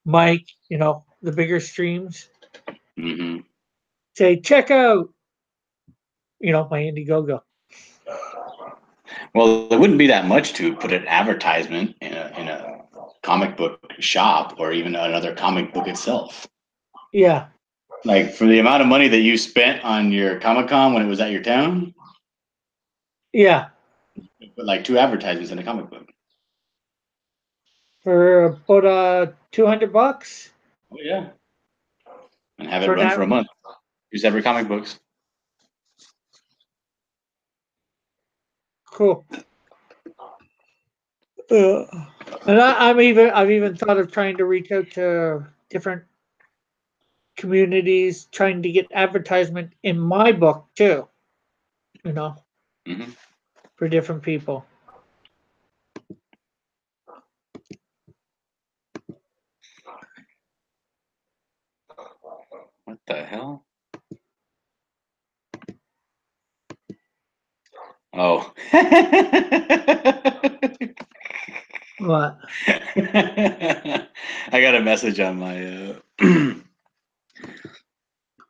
Mike, the bigger streams. Hmm. Say, check out, my Indiegogo. Well, it wouldn't be that much to put an advertisement in a comic book shop or even another comic book itself. Yeah, Like for the amount of money that you spent on your Comic Con when it was at your town, yeah. put like 2 advertisements in a comic book. For about $200 Oh yeah, and have it for an run for a ad. month. Use every comic books. Cool. Uh, and I've even thought of trying to reach out to different communities, trying to get advertisement in my book too. You know, Hmm. for different people. What the hell? Oh. What? I got a message on my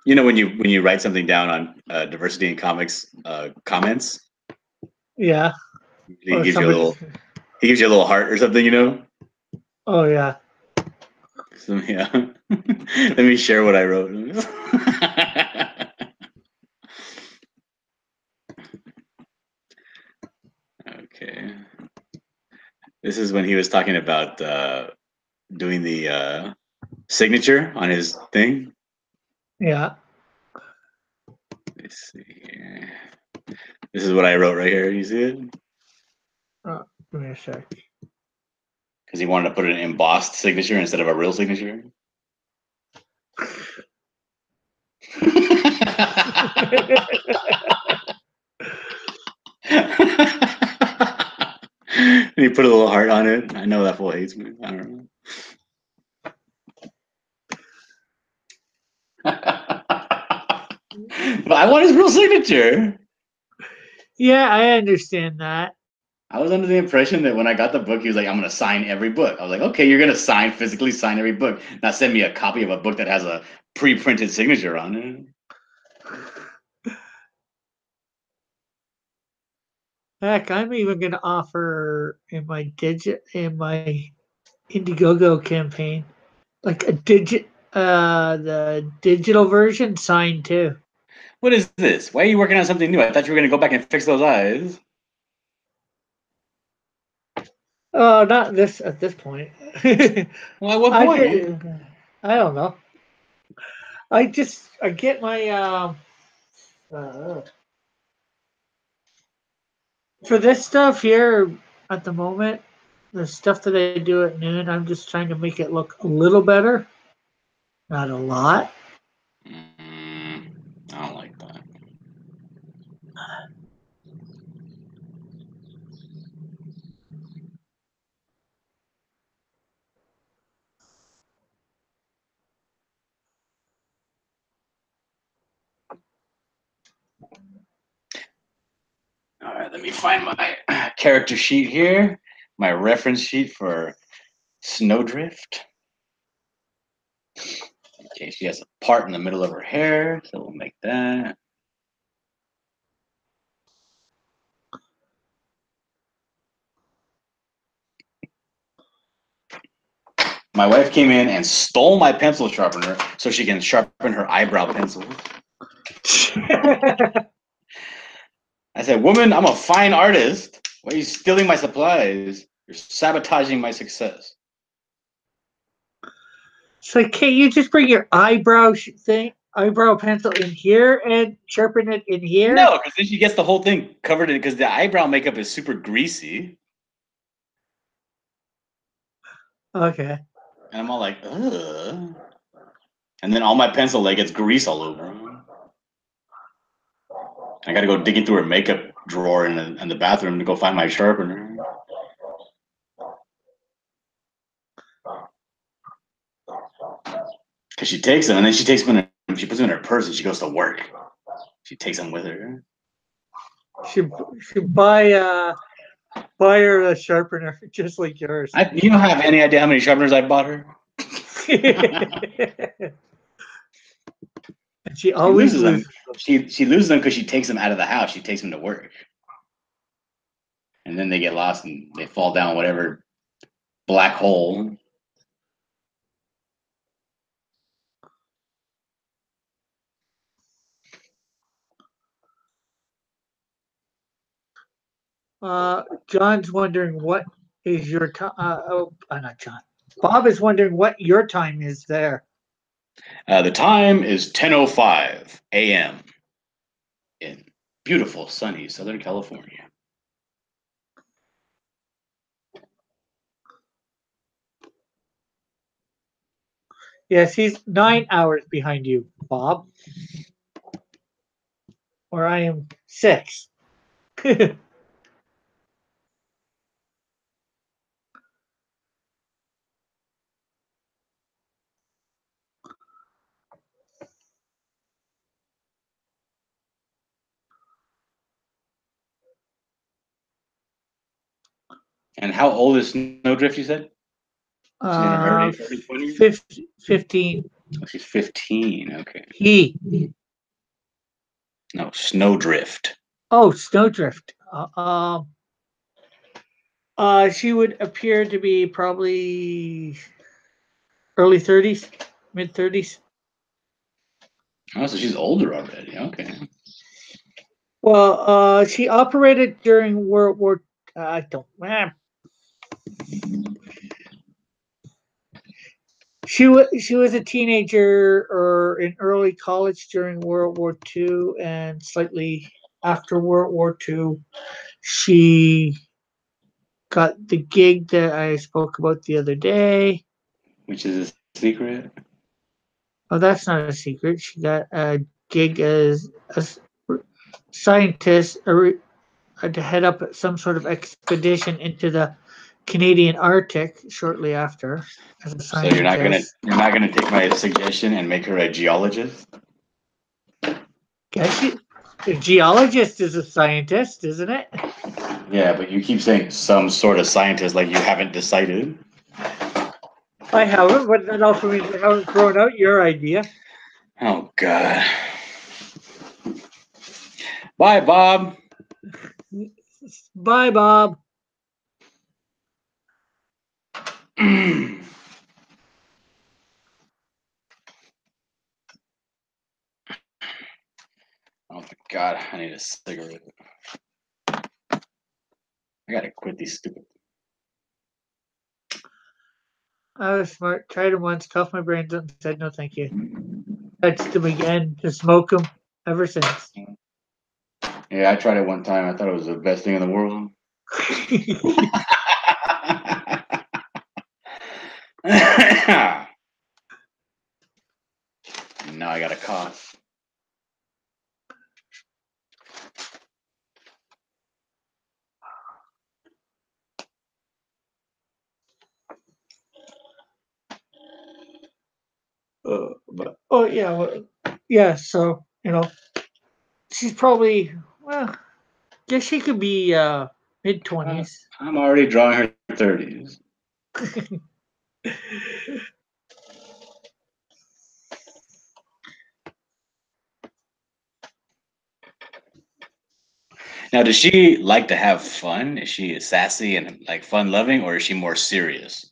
when you write something down on diversity in comics comments, Yeah. he Or gives you a somebody. little he gives you a little heart or something, Oh yeah. So yeah. Let me share what I wrote. Okay. This is when he was talking about doing the signature on his thing. Yeah. Let's see here. This is what I wrote right here. You see it? Give me a sec. Because he wanted to put an embossed signature instead of a real signature. And he put a little heart on it. I know that fool hates me. I don't know. But I want his real signature. Yeah, I understand that. I was under the impression that when I got the book, he was like, I'm going to sign every book. I was like, okay, you're going to physically sign every book. Not send me a copy of a book that has a pre-printed signature on it. Heck, I'm even gonna offer in my Indiegogo campaign, like the digital version signed too. What is this? Why are you working on something new? I thought you were going to go back and fix those eyes. Oh, not this at this point. Well, at what I point? did. I don't know. I get my uh, for this stuff here at the moment. The stuff that I do at noon, I'm just trying to make it look a little better, not a lot. I don't like that. All right, let me find my character sheet here, my reference sheet for Snowdrift. Okay, she has a part in the middle of her hair, so we'll make that. My wife came in and stole my pencil sharpener so she can sharpen her eyebrow pencils. I said, woman, I'm a fine artist. Why are you stealing my supplies? You're sabotaging my success. It's like, can't you just bring your eyebrow pencil in here and sharpen it in here? No, because then she gets the whole thing covered in, because the eyebrow makeup is super greasy. Okay. And I'm all like, ugh. And then all my pencil like gets grease all over. I got to go digging through her makeup drawer in the bathroom to go find my sharpener. Because she takes them and then she takes them she puts them in her purse and she goes to work. She takes them with her. Should buy her a sharpener just like yours. You don't have any idea how many sharpeners I bought her? And she She always loses them. loses. She loses them because she takes them out of the house. She takes them to work. And then they get lost and they fall down whatever black hole. John's wondering what is your time. Not John. Bob is wondering what your time is there. The time is 10:05 a.m. in beautiful, sunny Southern California. Yes, he's 9 hours behind you, Bob. Or I am 6. And how old is Snowdrift, you said? She's in her early 20s? 15. Oh, she's 15. Okay. He. No, Snowdrift. Oh, Snowdrift. She would appear to be probably early 30s, mid 30s. Oh, so she's older already. Okay. Well, she operated during World War. I don't. She was a teenager or in early college during World War II, and slightly after World War II, she got the gig that I spoke about the other day. Which is a secret. Oh, that's not a secret. She got a gig as a scientist to head up some sort of expedition into the Canadian Arctic shortly after as a So you're scientist. not gonna take my suggestion and make her a geologist? Guess you, a geologist is a scientist, isn't it? Yeah, but you keep saying some sort of scientist, like you haven't decided. I haven't, but that also means I haven't thrown out your idea. Oh God. Bye, Bob. Bye, Bob. Oh my God, I need a cigarette. I gotta quit these stupid. I was smart. Tried them once, coughed my brains out, and said no, thank you. Touched them again to smoke them ever since. Yeah, I tried it one time. I thought it was the best thing in the world. Now I got a cough. But oh yeah, well, yeah. So she's probably well. Guess she could be mid-20s. I'm already drawing her 30s. Now, does she like to have fun? Is she sassy and like fun loving, or is she more serious?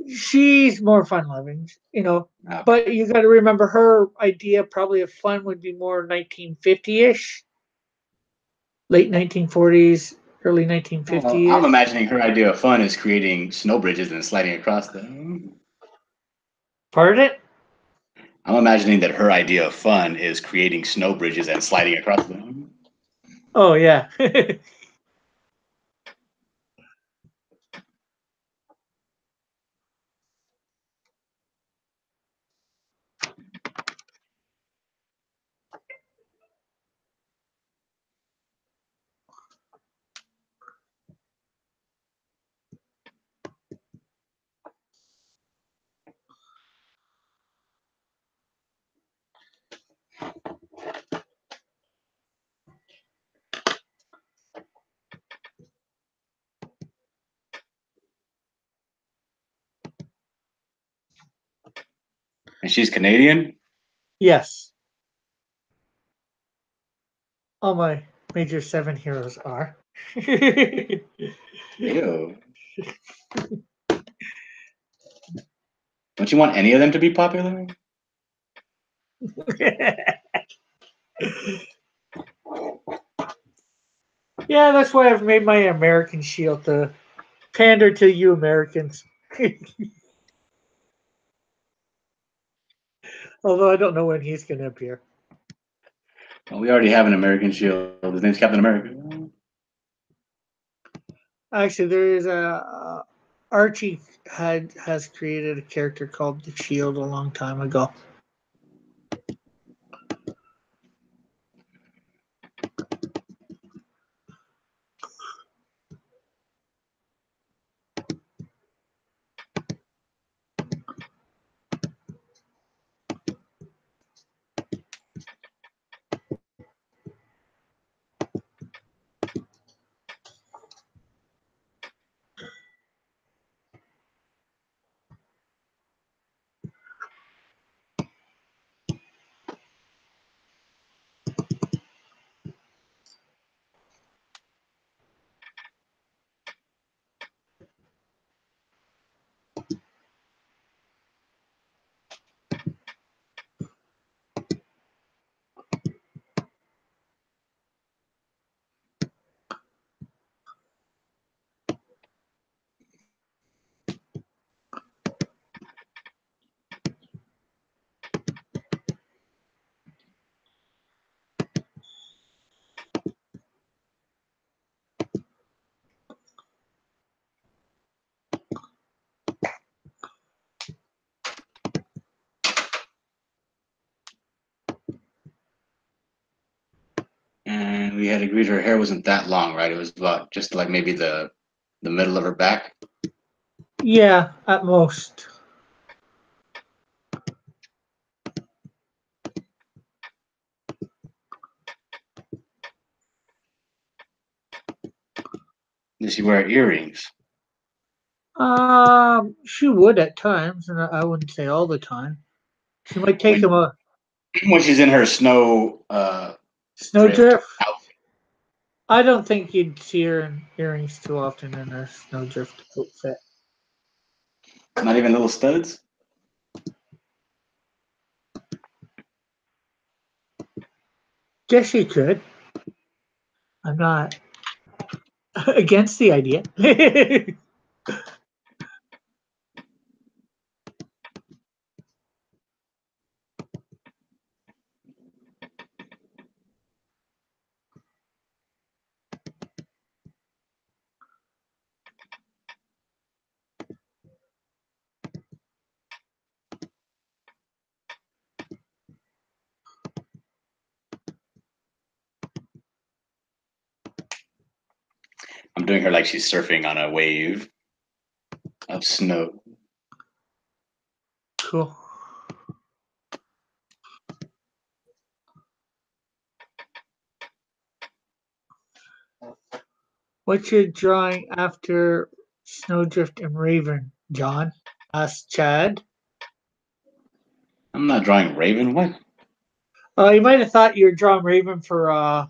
She's more fun-loving, Okay. but you got to remember her idea probably of fun would be more 1950-ish, late 1940s, early Well, I'm 1950s. imagining her idea of fun is creating snow bridges and sliding across them. Pardon it? I'm imagining that her idea of fun is creating snow bridges and sliding across them. Oh yeah. And she's Canadian? Yes, all my major seven heroes are. Ew. Don't you want any of them to be popular? Yeah, that's why I've made my American shield to pander to you Americans. Although I don't know when he's going to appear. Well, we already have an American shield. His name's Captain America. Actually, there is a Archie has created a character called the Shield a long time ago. And we had agreed her hair wasn't that long, right? It was about just like maybe the middle of her back. Yeah, at most. Does she wear earrings? She would at times, and I wouldn't say all the time. She might take When him a when she's in her snow drift snowdrift. outfit. I don't think you'd see her in earrings too often in a snowdrift outfit. Not even little studs? Guess you could. I'm not against the idea. I'm doing her like she's surfing on a wave of snow. Cool. What's your drawing after Snowdrift and Raven, John? Asked Chad. I'm not drawing Raven. What? You might have thought you were drawing Raven for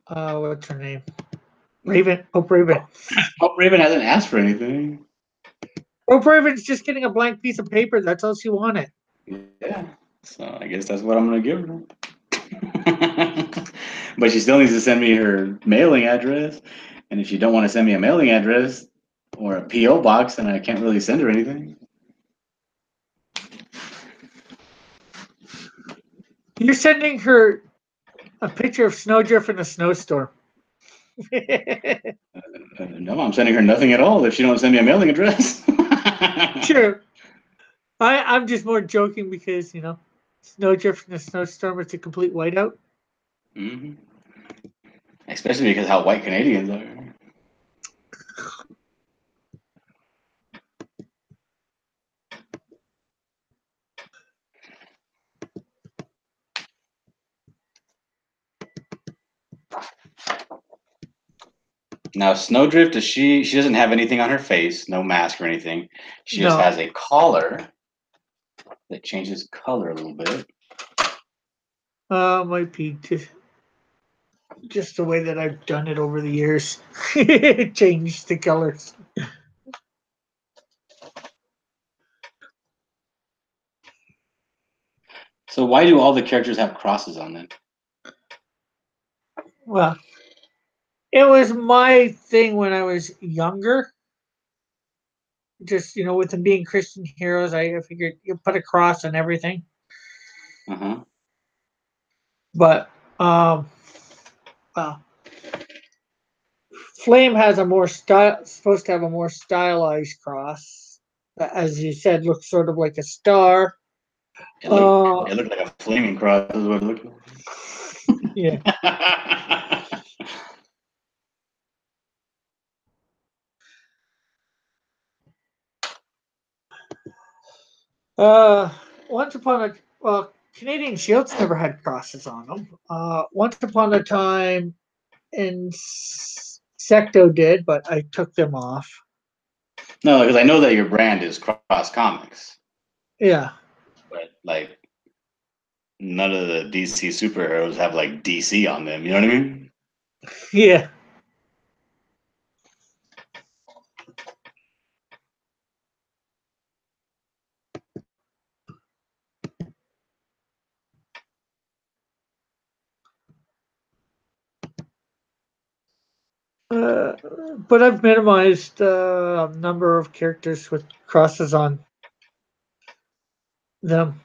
what's her name? Raven. Hope Raven. Oh, Raven hasn't asked for anything. Hope Raven's just getting a blank piece of paper. That's all she wanted. Yeah. So I guess that's what I'm gonna give her. But she still needs to send me her mailing address. And if you don't want to send me a mailing address or a PO box, then I can't really send her anything. You're sending her a picture of Snowdrift in a snowstorm. No, I'm sending her nothing at all if she don't send me a mailing address. Sure. I'm just more joking because, Snowdrift in a snowstorm, it's a complete whiteout. Mm-hmm. Especially because how white Canadians are. Now, Snowdrift, she doesn't have anything on her face, no mask or anything. She just No. has a collar that changes color a little bit. Might be just the way that I've done it over the years. Change the colors. So why do all the characters have crosses on them? Well, it was my thing when I was younger. Just, with them being Christian heroes, I figured you put a cross on everything. Uh-huh. But, well, Flame has supposed to have a more stylized cross. That, as you said, looks sort of like a star. It looked Uh, it looked like a flaming cross is what it looked yeah. like. Uh, once upon a well, Canadian Shields never had crosses on them. Once upon a time, Insecto did, but I took them off. No, because I know that your brand is Cross Comics, Yeah, but like none of the DC superheroes have like DC on them. You know what I mean? yeah. Uh, but I've minimized the number of characters with crosses on them.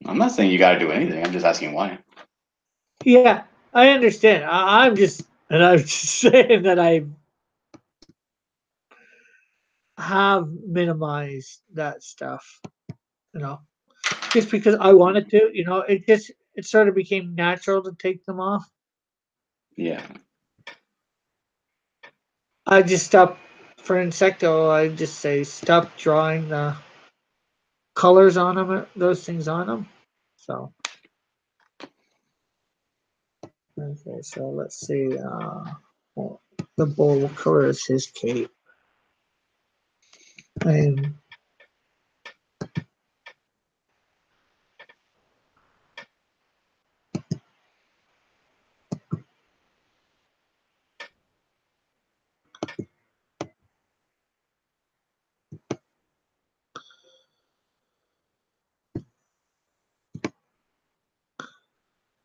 I'm not saying you got to do anything. I'm just asking why. Yeah, I understand. I'm just saying that I have minimized that stuff. You know, just because I wanted to. It sort of became natural to take them off. Yeah. I just stopped for Insecto. I just say stop drawing the colors on them, those things on them. So Okay, so let's see. Well, the bowl colors his cape. And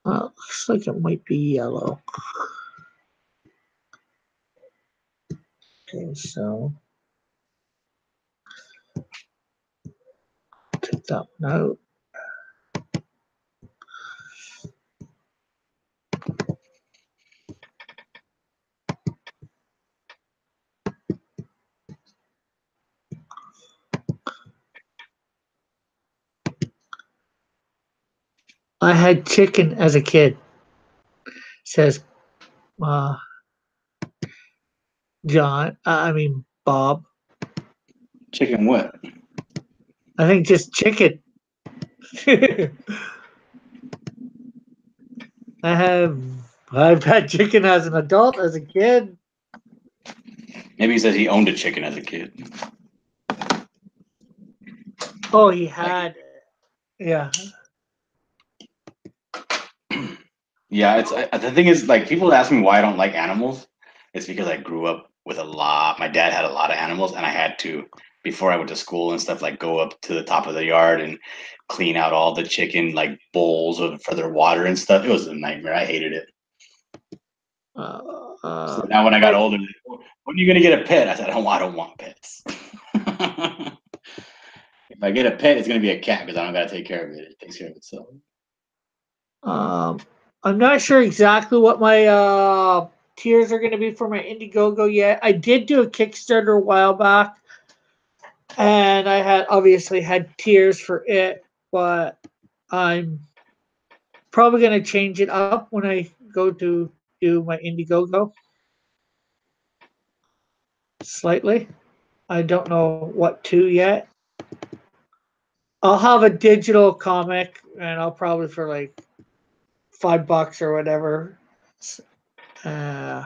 looks like it might be yellow. Okay, so take that one out. I had chicken as a kid, says uh, John. I mean Bob. Chicken what? I think just chicken. I have I've had chicken as an adult, as a kid. Maybe he says he owned a chicken as a kid. Oh, he Like, had, yeah. yeah, the thing is, like, people ask me why I don't like animals. It's because I grew up with a lot. My dad had a lot of animals, and I had to, before I went to school and stuff, like go up to the top of the yard and clean out all the chicken like bowls for their water and stuff. It was a nightmare. I hated it. So now when I got My older, when are you gonna get a pet? I said, I don't want pets. If I get a pet, it's gonna be a cat because I don't gotta take care of it. It takes care of itself. um, I'm not sure exactly what my tiers are going to be for my Indiegogo yet. I did do a Kickstarter a while back, and I had obviously had tiers for it, but I'm probably going to change it up when I go to do my Indiegogo slightly. I don't know what to yet. I'll have a digital comic, and I'll probably for like $5 or whatever. Uh,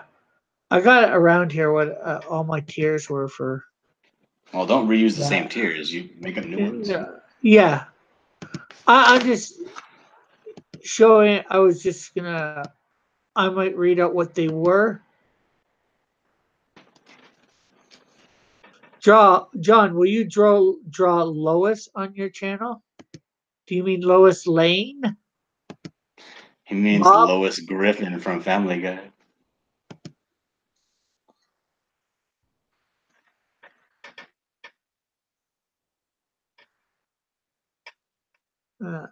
I got it around here what all my tiers were for Well, don't reuse the same that. tiers. You make up new ones. Yeah, I'm just showing. I was just gonna. I might read out what they were. John. Will you draw Lois on your channel? Do you mean Lois Lane? He means Bob. Lois Griffin from Family Guy. Uh,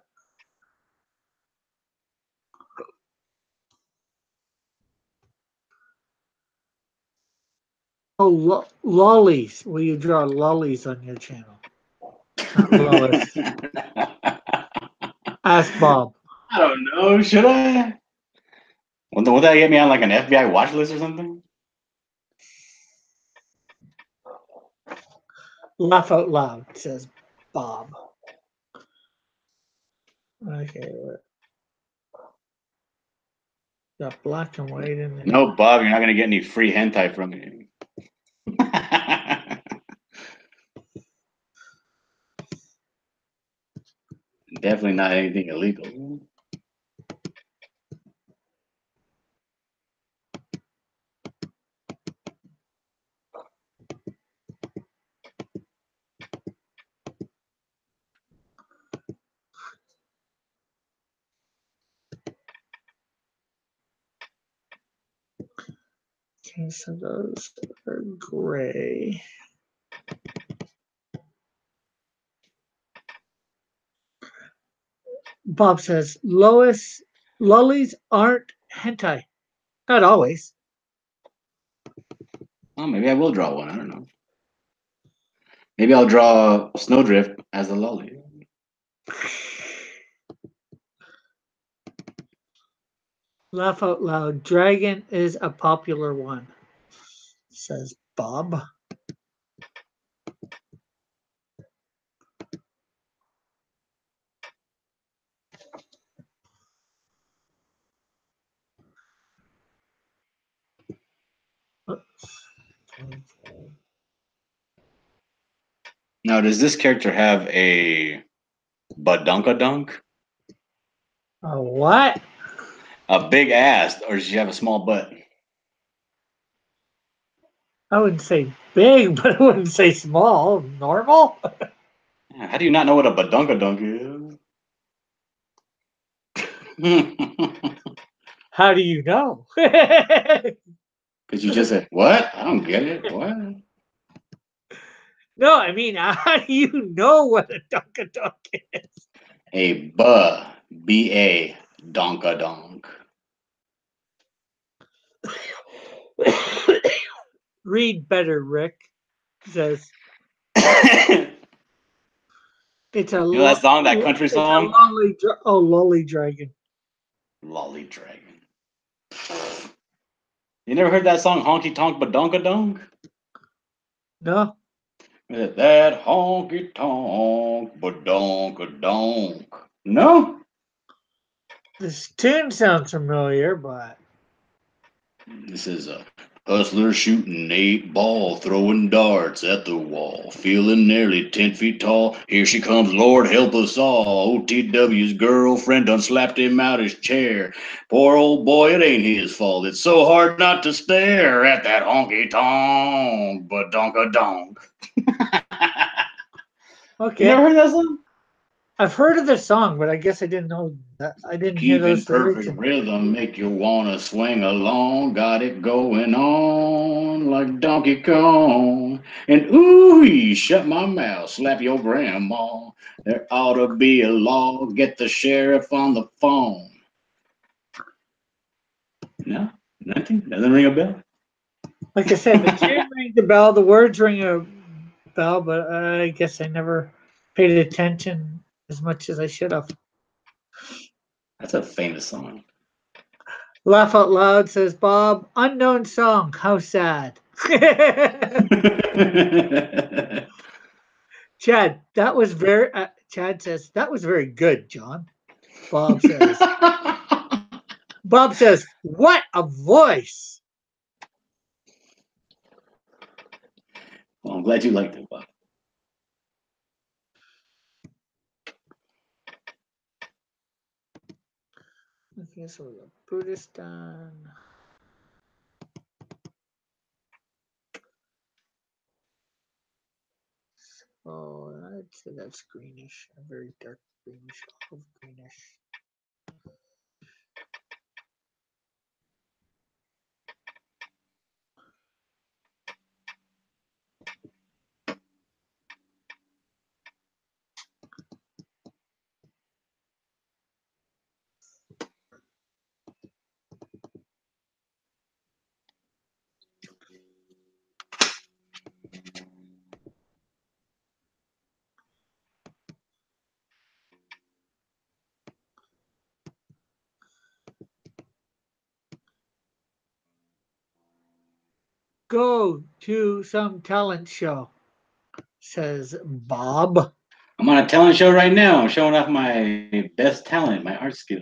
oh, lollies. Will you draw lollies on your channel? Not Lois. Ask Bob. I don't know. Should I? Would that get me on like an FBI watch list or something? Laugh out loud, says Bob. Okay, got black and white in there. No, Bob, you're not gonna get any free hentai from me. Definitely not anything illegal. Okay, so those are gray. Bob says lollies aren't hentai. Not always. Oh, maybe I will draw one. I don't know. Maybe I'll draw Snowdrift as a lolly. Laugh out loud. Dragon is a popular one, says Bob. Now, does this character have a badunkadunk? A what? A big ass, or does she have a small butt? I wouldn't say big, but I wouldn't say small. Normal? How do you not know what a badunkadunk is? How do you know? Because you just said, what? I don't get it. What? No, I mean, how do you know what a dunkadunk is? A B-A, donkadonk. Read better, Rick. Says You it's know that song, that country it's a song? lolly dragon. Lolly Dragon. You never heard that song, Honky Tonk Badonkadonk? No, That honky tonk badonkadonk. No? this tune sounds familiar, but This is a hustler shooting 8 ball, throwing darts at the wall, feeling nearly 10 feet tall. Here she comes, Lord help us all. OTW's girlfriend done slapped him out his chair. Poor old boy, it ain't his fault. It's so hard not to stare at that honky tonk badonkadonk. You okay. never heard that song? I've heard of the song, but I guess I didn't know that. I didn't hear Keeping those lyrics. perfect rhythm make you wanna swing along. Got it going on like Donkey Kong. And ooh, shut my mouth, slap your grandma. There ought to be a law. Get the sheriff on the phone. No, nothing. Doesn't ring a bell. Like I said, the tune rings a bell, the words ring a bell, but I guess I never paid attention as much as I should have. That's a famous song. Laugh out loud says Bob. Unknown song. How sad. Chad, that was very. Chad says that was very good, John. Bob says. Bob says, "What a voice!" Well, I'm glad you liked it, Bob. Okay, so we got Buddhist done. Oh, I'd say that's greenish, a very dark greenish, olive greenish. Go to some talent show, says Bob. I'm on a talent show right now. I'm showing off my best talent, my art skill.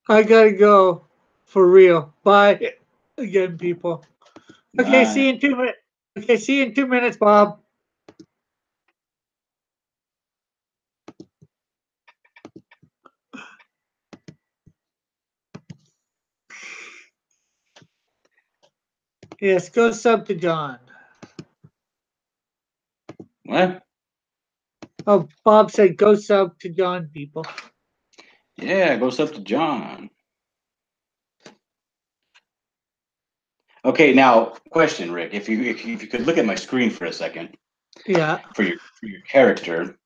I gotta go for real. Bye again, people. Okay, see Bye. you in 2 minutes. Okay, see you in 2 minutes, Bob. Yes, go sub to John. What? Oh, Bob said go sub to John, people. Yeah, goes up to John. Okay, now question, Rick. If you could look at my screen for a second Yeah, for your character.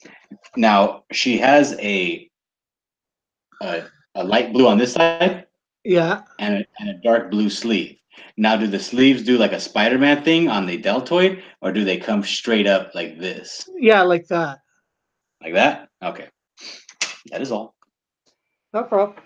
Now she has a, a light blue on this side yeah, and a dark blue sleeve. Now, do the sleeves do like a Spider-Man thing on the deltoid, or do they come straight up like this, yeah, like that. like that? Okay, that is all. No problem.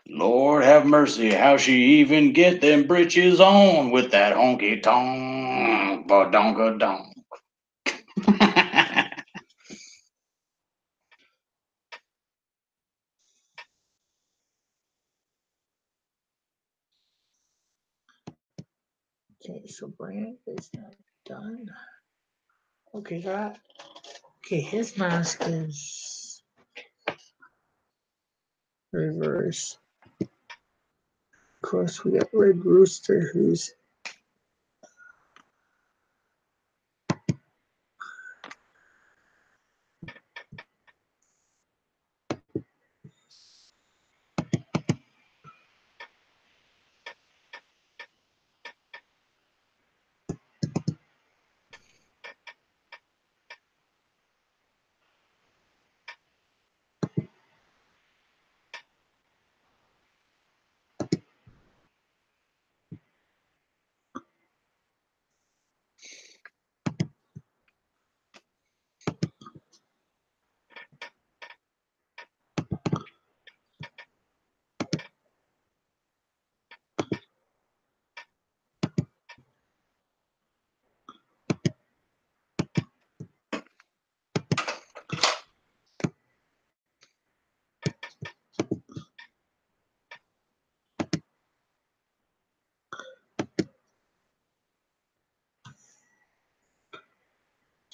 Lord have mercy, how she even get them britches on with that honky tonk, badonka donk. Okay, so brand is not done. Okay, that. Okay, his mask is reverse. Of course, we got Red Rooster, who's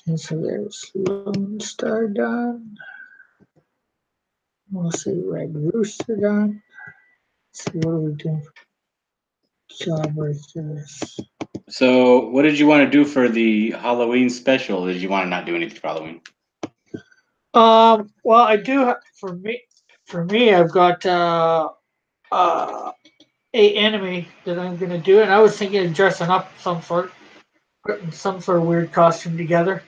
and so there's Lone Star done. We'll see Red Rooster done. Let's see what are we doing for Jawbreakers. So, what did you want to do for the Halloween special? Did you want to not do anything for Halloween? Well, I do for me, I've got a enemy that I'm gonna do, and I was thinking of dressing up some sort, putting some sort of weird costume together.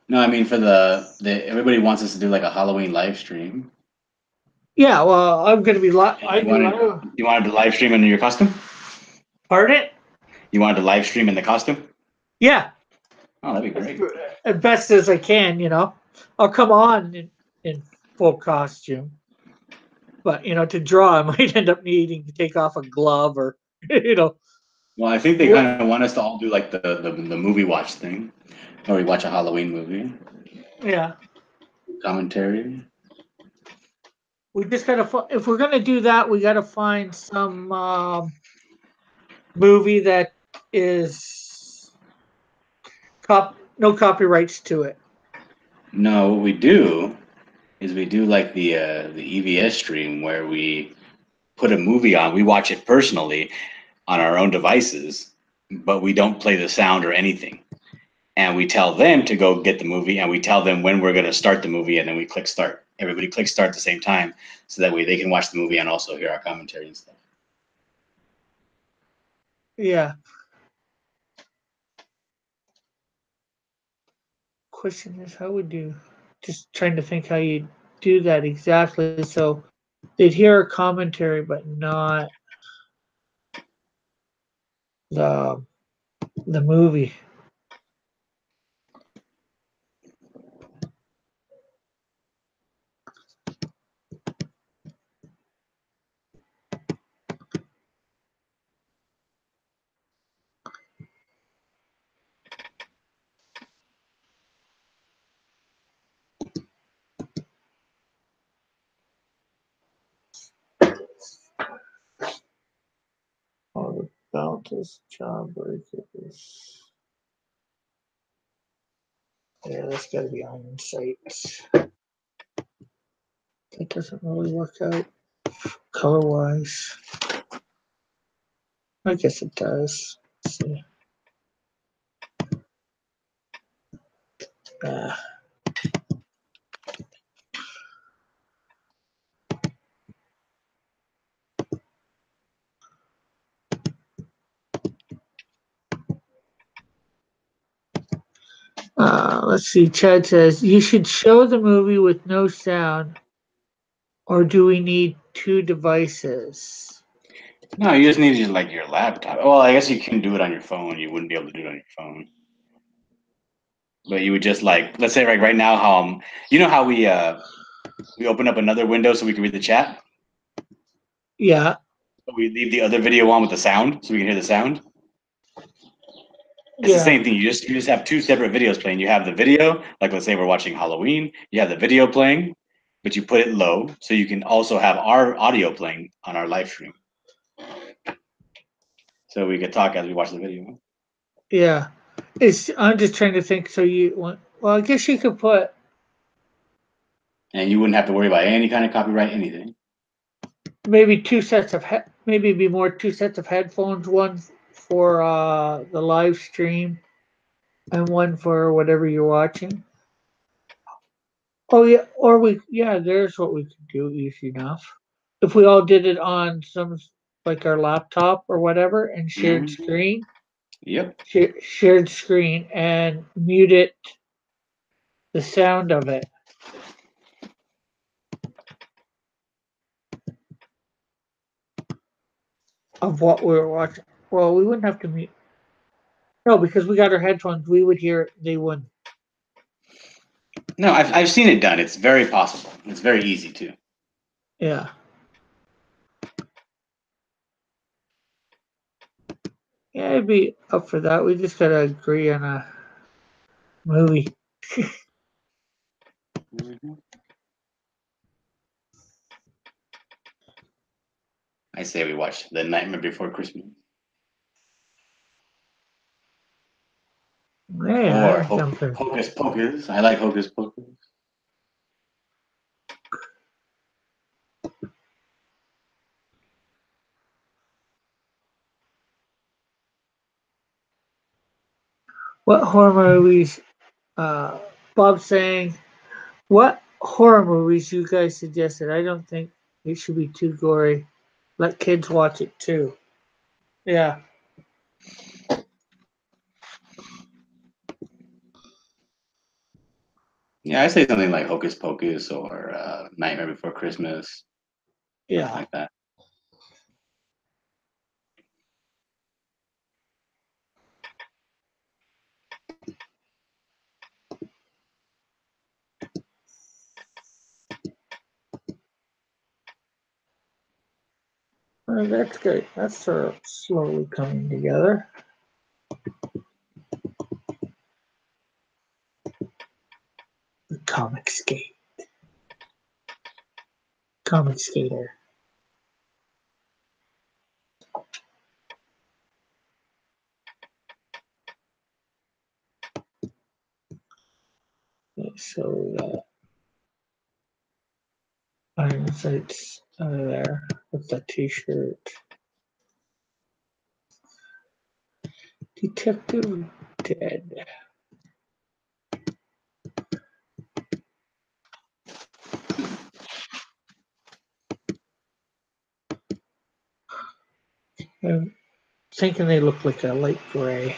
No, I mean for the everybody wants us to do like a Halloween live stream. Yeah, well, I'm gonna be I do. You wanted to live stream in your costume? Pardon it? You wanted to live stream in the costume? Yeah, Oh, that'd be great. as best as I can. I'll come on in full costume, but to draw, I might end up needing to take off a glove or you know. Well, I think they kind of want us to all do like the movie watch thing, or we watch a Halloween movie Yeah, commentary. we just gotta. If we're gonna do that, we gotta find some movie that is no copyrights to it. No, what we do is we do like the EVS stream where we put a movie on. We watch it personally on our own devices, but we don't play the sound or anything. And we tell them to go get the movie, and we tell them when we're going to start the movie, and then we click start. Everybody clicks start at the same time, so that way they can watch the movie and also hear our commentary and stuff. Yeah. Question is, how would you? Just trying to think how you do that exactly. So they'd hear a commentary, but not the the movie. All about this Jawbreakers. Yeah, that's got to be on site. That doesn't really work out color wise. I guess it does. Let's see. Uh, let's see. Chad says you should show the movie with no sound, or do we need two devices? No, you just need like your laptop. Well, I guess you can do it on your phone. You wouldn't be able to do it on your phone, but you would just like, let's say like right now, how you know how we We open up another window so we can read the chat. Yeah. We leave the other video on with the sound so we can hear the sound. It's Yeah. the same thing. You just have two separate videos playing. You have the video, like let's say we're watching Halloween. You have the video playing, but you put it low so you can also have our audio playing on our live stream. So we could talk as we watch the video. Yeah. I'm just trying to think. So well, I guess you could put. And you wouldn't have to worry about any kind of copyright, anything. Maybe maybe it'd be more 2 sets of headphones, one for the live stream and one for whatever you're watching. Oh yeah, there's what we could do easy enough. If we all did it on some like our laptop or whatever and shared screen. Yep. Shared screen and mute it, the sound of it. Of what we were watching. Well, we wouldn't have to mute. No, because we got our headphones, we would hear it. They wouldn't. No, I've seen it done. It's very possible. It's very easy too. Yeah. Yeah, I'd be up for that. We just gotta agree on a movie. I say we watch The Nightmare Before Christmas. Yeah, Or Hocus Pocus. I like Hocus Pocus. What horror movies? Bob saying, what horror movies you guys suggested? I don't think it should be too gory. Let kids watch it too. Yeah. Yeah, I say something like Hocus Pocus or Nightmare Before Christmas. Yeah. Something like that. That's great. That's sort of slowly coming together. The comic skate. Comic skater. So Iron Sights out of there with that t-shirt. Detective Dead. I'm thinking they look like a light gray.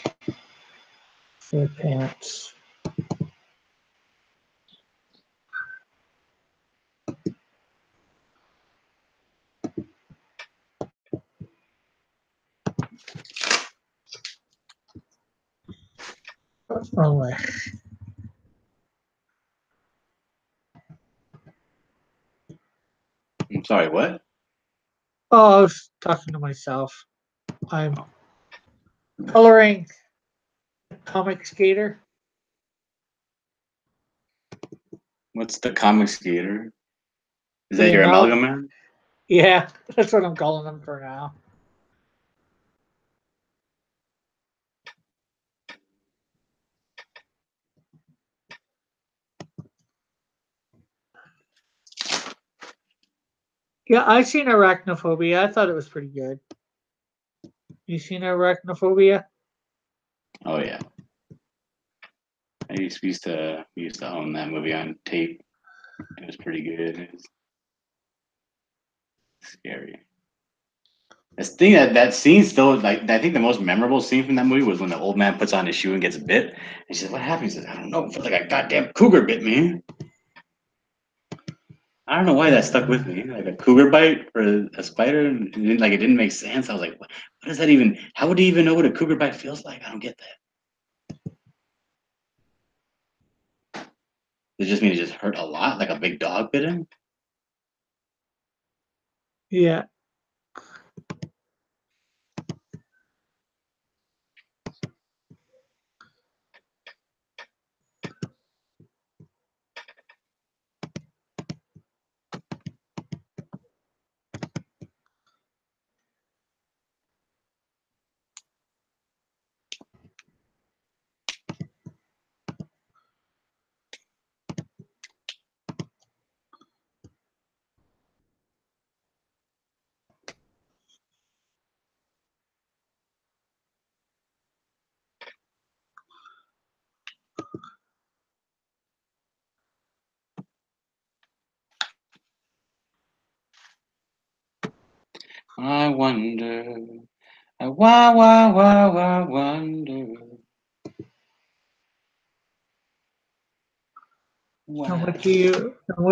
Their pants. Oh, I'm sorry, what? I was talking to myself. I'm coloring comic skater. What's the comic skater? Is that The your amalgam man? Yeah, that's what I'm calling them for now. Yeah, I've seen Arachnophobia. I thought it was pretty good. You seen Arachnophobia? Oh yeah. We used to own that movie on tape. It was pretty good. It was scary. This thing that scene still like I think the most memorable scene from that movie was when the old man puts on his shoe and gets bit. And he says, "What happened?" He says, "I don't know. It felt like a goddamn cougar bit me." I don't know why that stuck with me. Like a cougar bite for a spider, and it didn't make sense. I was like, what does that even? How would he even know what a cougar bite feels like? I don't get that. Does it just mean it just hurt a lot, like a big dog bit him? Yeah. I wonder. I wonder. And Why? what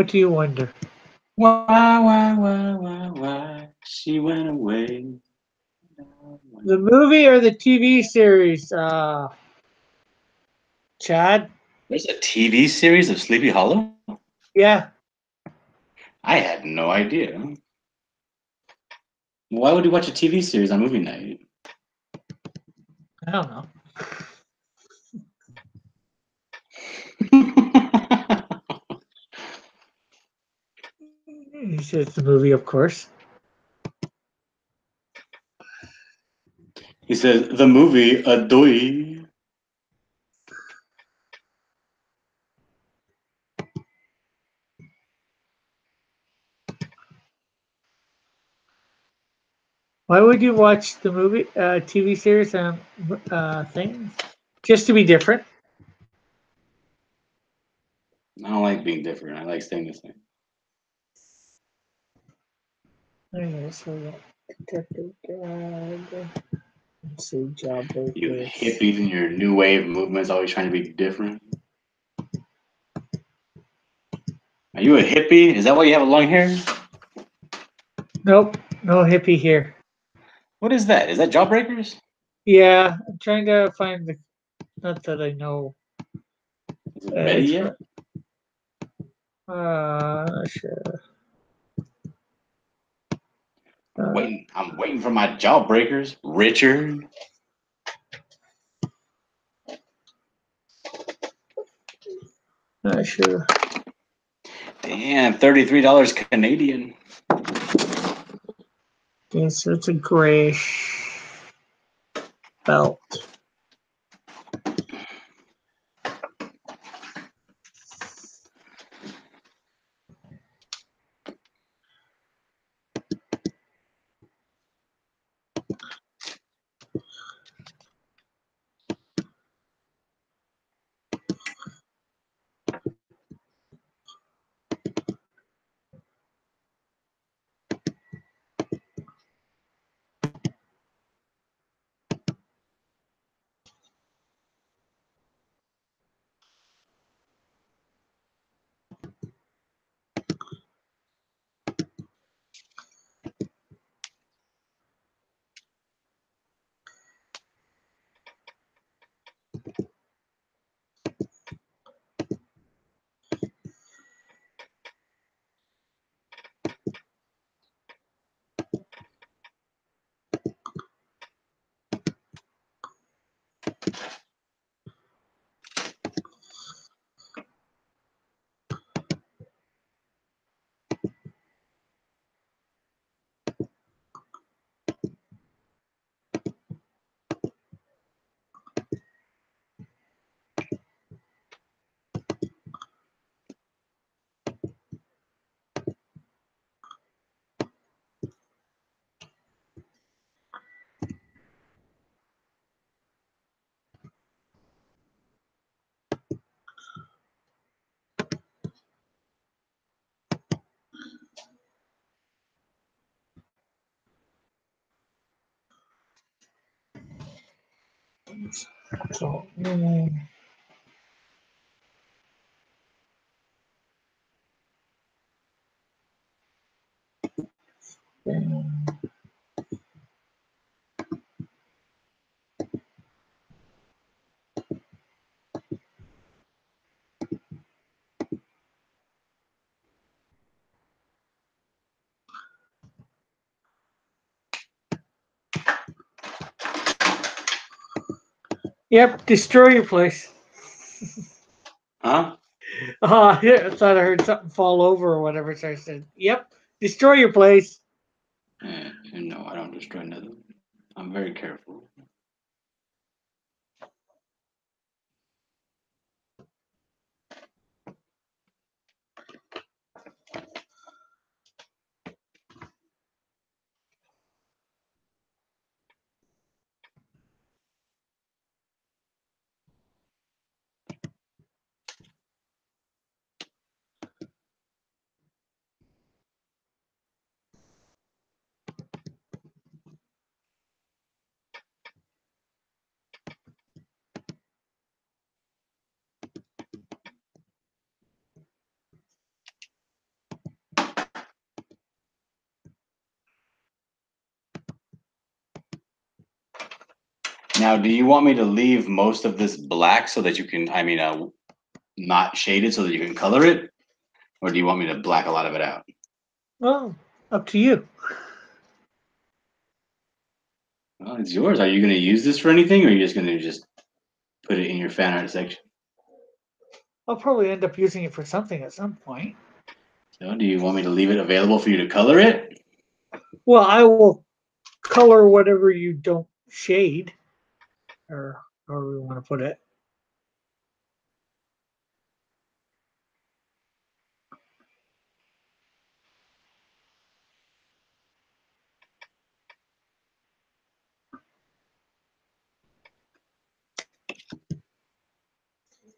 do you wonder? Why? She went away. The movie or the TV series, Chad? There's a TV series of Sleepy Hollow? Yeah. I had no idea. Why would you watch a TV series on movie night? I don't know. He says the movie, of course. He says, the movie Adoy. Why would you watch the movie, TV series, and things just to be different? I don't like being different. I like staying the same. Okay, so we got Detective Dad. Let's see, You Jawbreakers. hippies and your new wave movements always trying to be different. Are you a hippie? Is that why you have a long hair? Nope, no hippie here. What is that? Is that Jawbreakers? Yeah, I'm trying to find the. Not that I know. Is it ready It's yet? not sure. I'm waiting for my Jawbreakers. Richard. Not sure. Damn, $33 Canadian. Okay, so it's a grayish belt. So, Yep, destroy your place. Huh? Yeah, I thought I heard something fall over or whatever, so I said, "Yep, destroy your place." No, I don't destroy nothing. I'm very careful. Now, do you want me to leave most of this black so that you can, not shaded so that you can color it? Or do you want me to black a lot of it out? Well, up to you. Well, it's yours. Are you going to use this for anything, or are you just going to just put it in your fan art section? I'll probably end up using it for something at some point. So, do you want me to leave it available for you to color it? Well, I will color whatever you don't shade, or however you want to put it.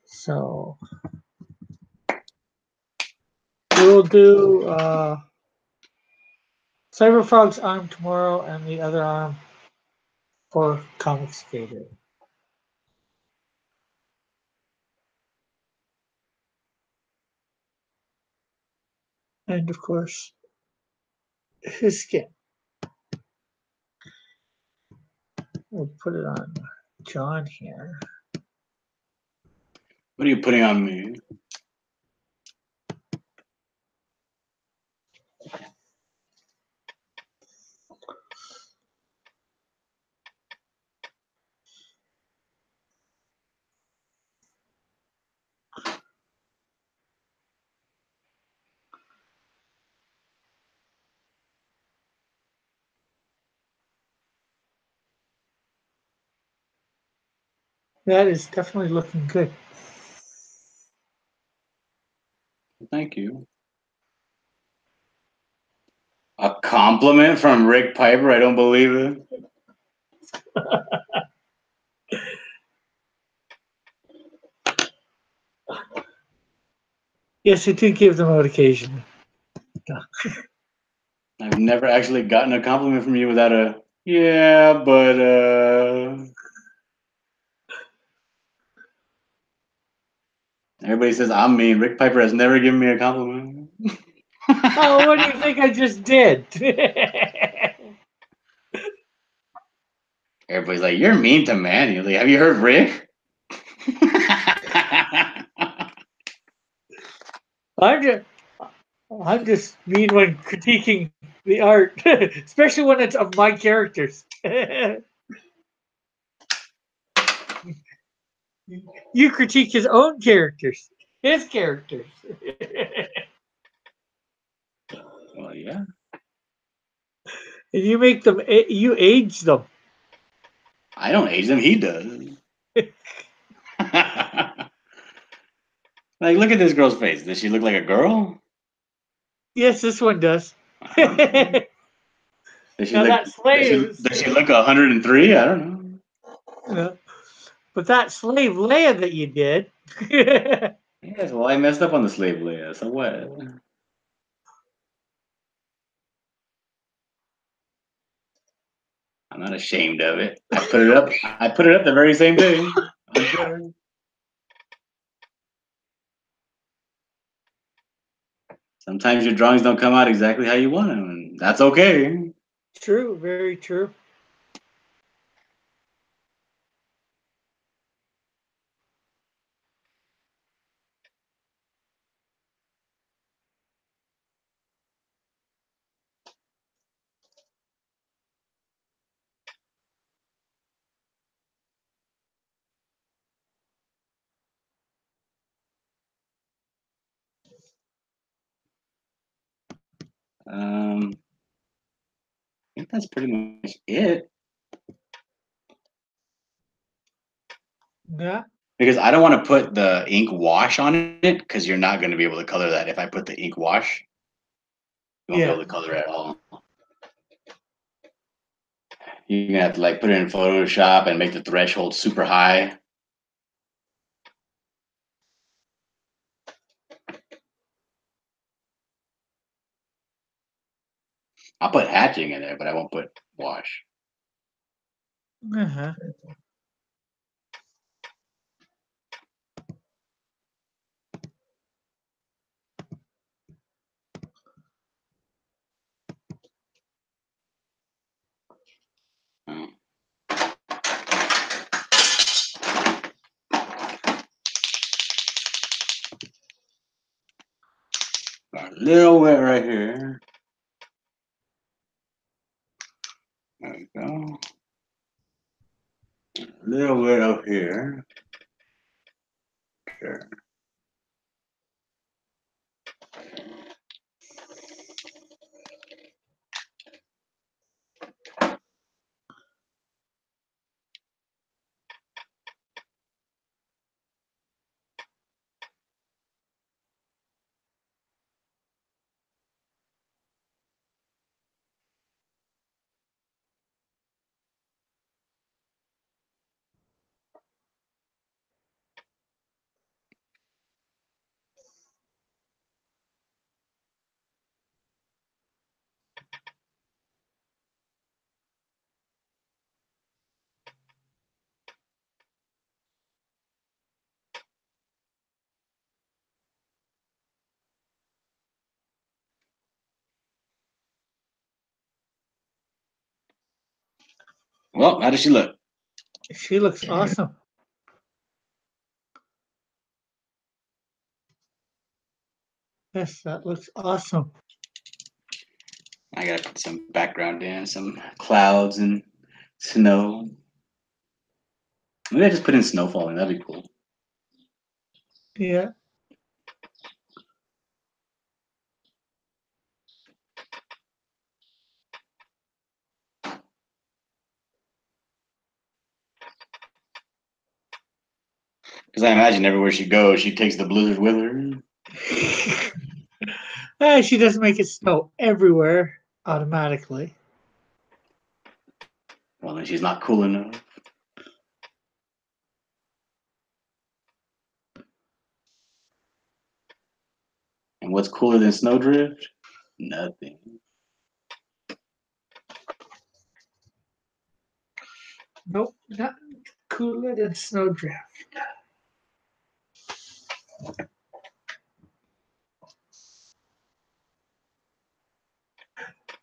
So we'll do Cyberfrog's arm tomorrow, and the other arm for Comic Skater. And of course, his skin. We'll put it on John here. What are you putting on me? That is definitely looking good. Thank you. A compliment from Rick Piper? I don't believe it. Yes, I do give them out occasionally. I've never actually gotten a compliment from you without a yeah, but everybody says I'm mean. Rick Piper has never given me a compliment. Oh, what do you think I just did? Everybody's like, you're mean to Manny. Like, have you heard Rick? I'm just, I'm just mean when critiquing the art, especially when it's of my characters. You critique his own characters, his characters. Well, yeah. And you make them, you age them. I don't age them. He does. Like, look at this girl's face. Does she look like a girl? Yes, this one does. I don't know. Does she Now look? that slave, Does she look 103? I don't know. but that slave Leia that you did. Yes. Well, I messed up on the slave Leia. So what? I'm not ashamed of it. I put it up. I put it up the very same day on Twitter. Sometimes your drawings don't come out exactly how you want them, and that's okay. True, very true. I think that's pretty much it. Yeah. Because I don't want to put the ink wash on it because you're not going to be able to color that. If I put the ink wash, you won't be able Yeah. to color at all. You're gonna have to like put it in Photoshop and make the threshold super high. I'll put hatching in there, but I won't put wash. Uh-huh. Mm. Got a little wet right here. There we go. A little wet up here. Sure. Well, how does she look? She looks awesome. Yes, that looks awesome. I gotta put some background in, some clouds and snow. Maybe I just put in snow falling. That'd be cool. Yeah. Because I imagine everywhere she goes, she takes the blizzard with her. She doesn't make it snow everywhere automatically. Well, then she's not cool enough. And what's cooler than snowdrift? Nothing. Nope, not cooler than snowdrift.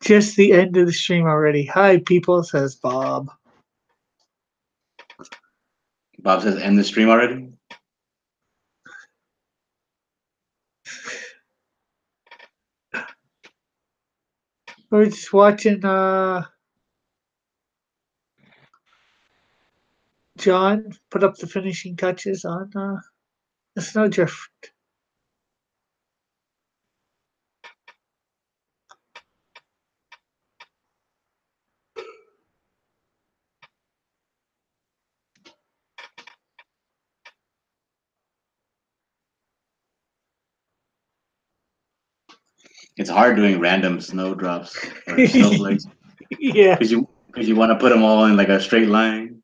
Just the end of the stream already. Hi, people, says Bob. Bob says, end the stream already? We're just watching John put up the finishing touches on the snowdrift. It's hard doing random snowdrops or snowflakes Yeah. because you want to put them all in like a straight line.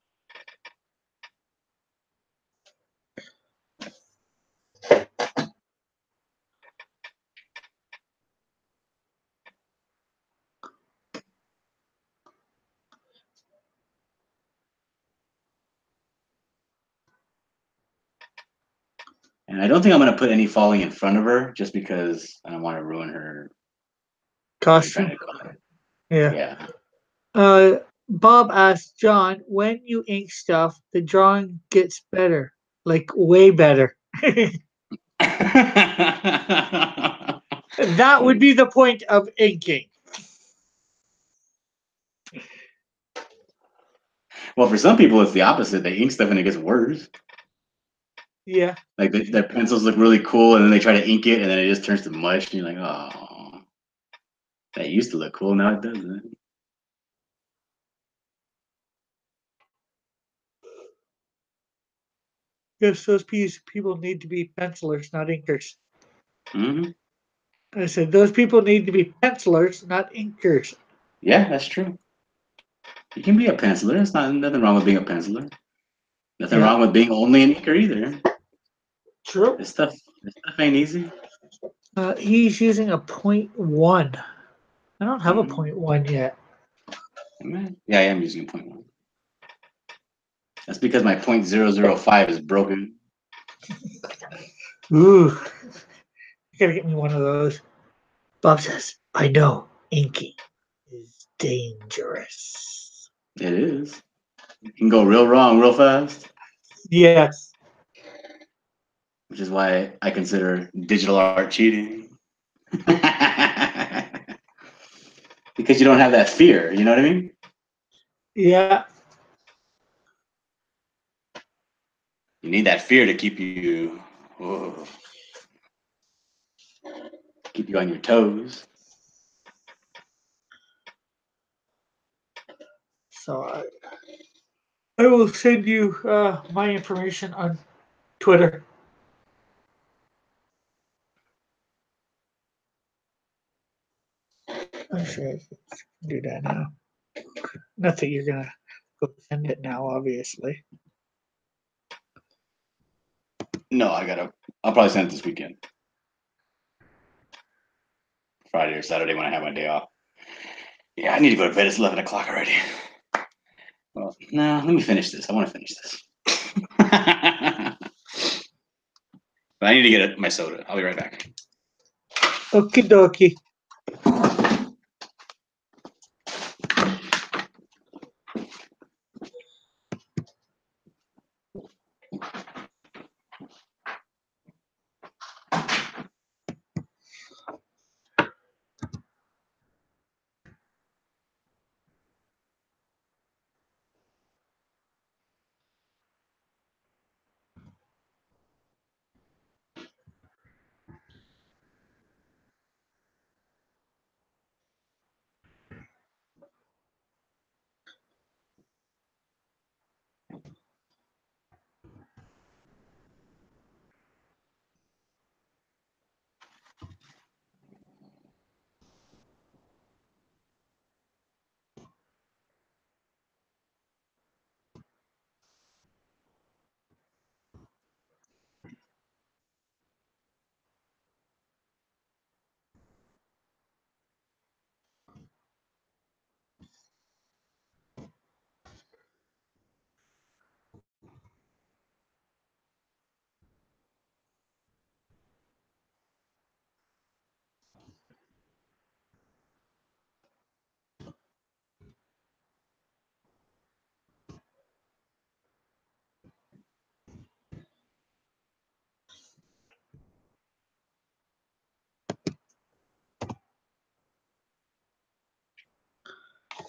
And I don't think I'm gonna put any falling in front of her just because I don't want to ruin her when I'm trying Costume. to color. Yeah. Yeah. Bob asked John, when you ink stuff, the drawing gets better, like way better. That would be the point of inking. Well, for some people, it's the opposite. They ink stuff and it gets worse. Yeah. Like their pencils look really cool, and then they try to ink it, and then it just turns to mush, and you're like, oh. That used to look cool. Now it doesn't. Yes, those people need to be pencilers, not inkers. Mm-hmm. I said those people need to be pencilers, not inkers. Yeah, that's true. You can be a penciler. There's nothing wrong with being a penciler. Nothing Yeah, wrong with being only an inker either. true. This stuff ain't easy. He's using a 0.1. I don't have a Mm-hmm. 0.1 yet. Yeah, I am using a 0.1. That's because my .005 is broken. Ooh, you gotta get me one of those. Bob says, I know inking is dangerous. It is. It can go real wrong real fast, Yes. which is why I consider digital art cheating. Because you don't have that fear, you know what I mean? Yeah. You need that fear to keep you whoa, keep you on your toes. So I will send you my information on Twitter. I'm sure I can do that now. Not that you're gonna go send it now, obviously. No, I'll probably send it this weekend. Friday or Saturday when I have my day off. Yeah, I need to go to bed. It's 11 o'clock already. Well, no, let me finish this. I want to finish this. But I need to get my soda. I'll be right back. Okie dokie.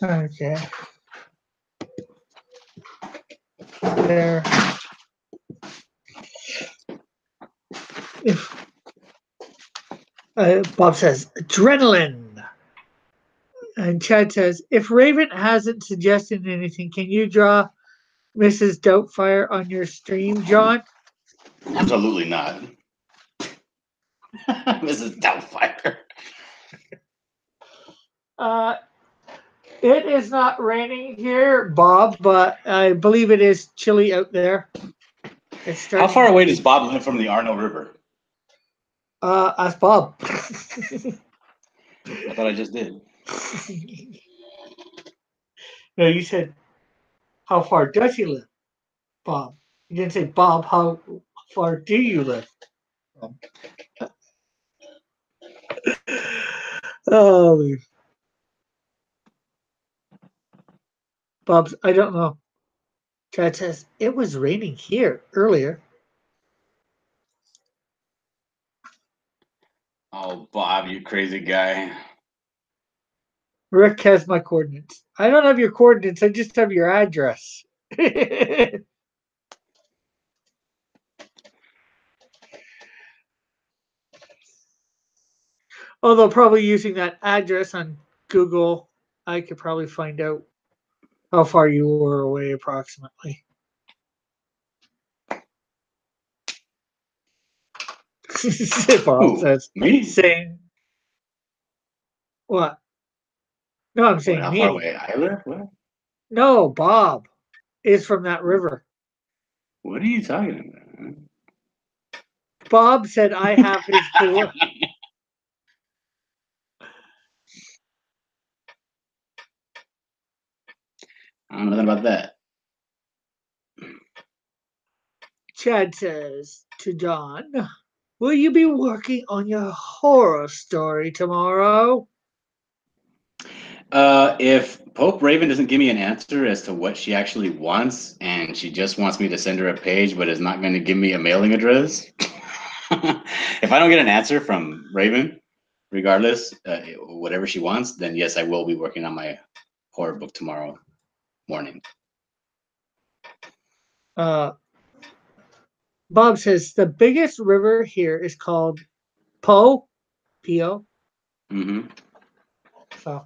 Okay. There. If Bob says adrenaline, and Chad says if Raven hasn't suggested anything, can you draw Mrs. Doubtfire on your stream, John? Absolutely not. Mrs. Doubtfire. Uh, it is not raining here, Bob, but I believe it is chilly out there. It's How starting far to away be. does Bob live from the Arno River? Ask Bob. I thought I just did. No, you said how far does he live, Bob? You didn't say Bob. How far do you live? Oh, Bob's. I don't know. Chad says it was raining here earlier. Oh, Bob, you crazy guy. Rick has my coordinates. I don't have your coordinates. I just have your address. Although probably using that address on Google, I could probably find out how far you were away approximately. Bob Who? says, Me? saying what? No, I'm What? saying How far me. away I live? What? No, Bob is from that river. What are you talking about? Bob said I have his door. I don't know nothing about that. Chad says to Don, will you be working on your horror story tomorrow? If Pope Raven doesn't give me an answer as to what she actually wants, and she just wants me to send her a page, but is not going to give me a mailing address, if I don't get an answer from Raven, regardless, whatever she wants, then yes, I will be working on my horror book tomorrow morning. Uh, Bob says the biggest river here is called Po, P-O. Mm-hmm. So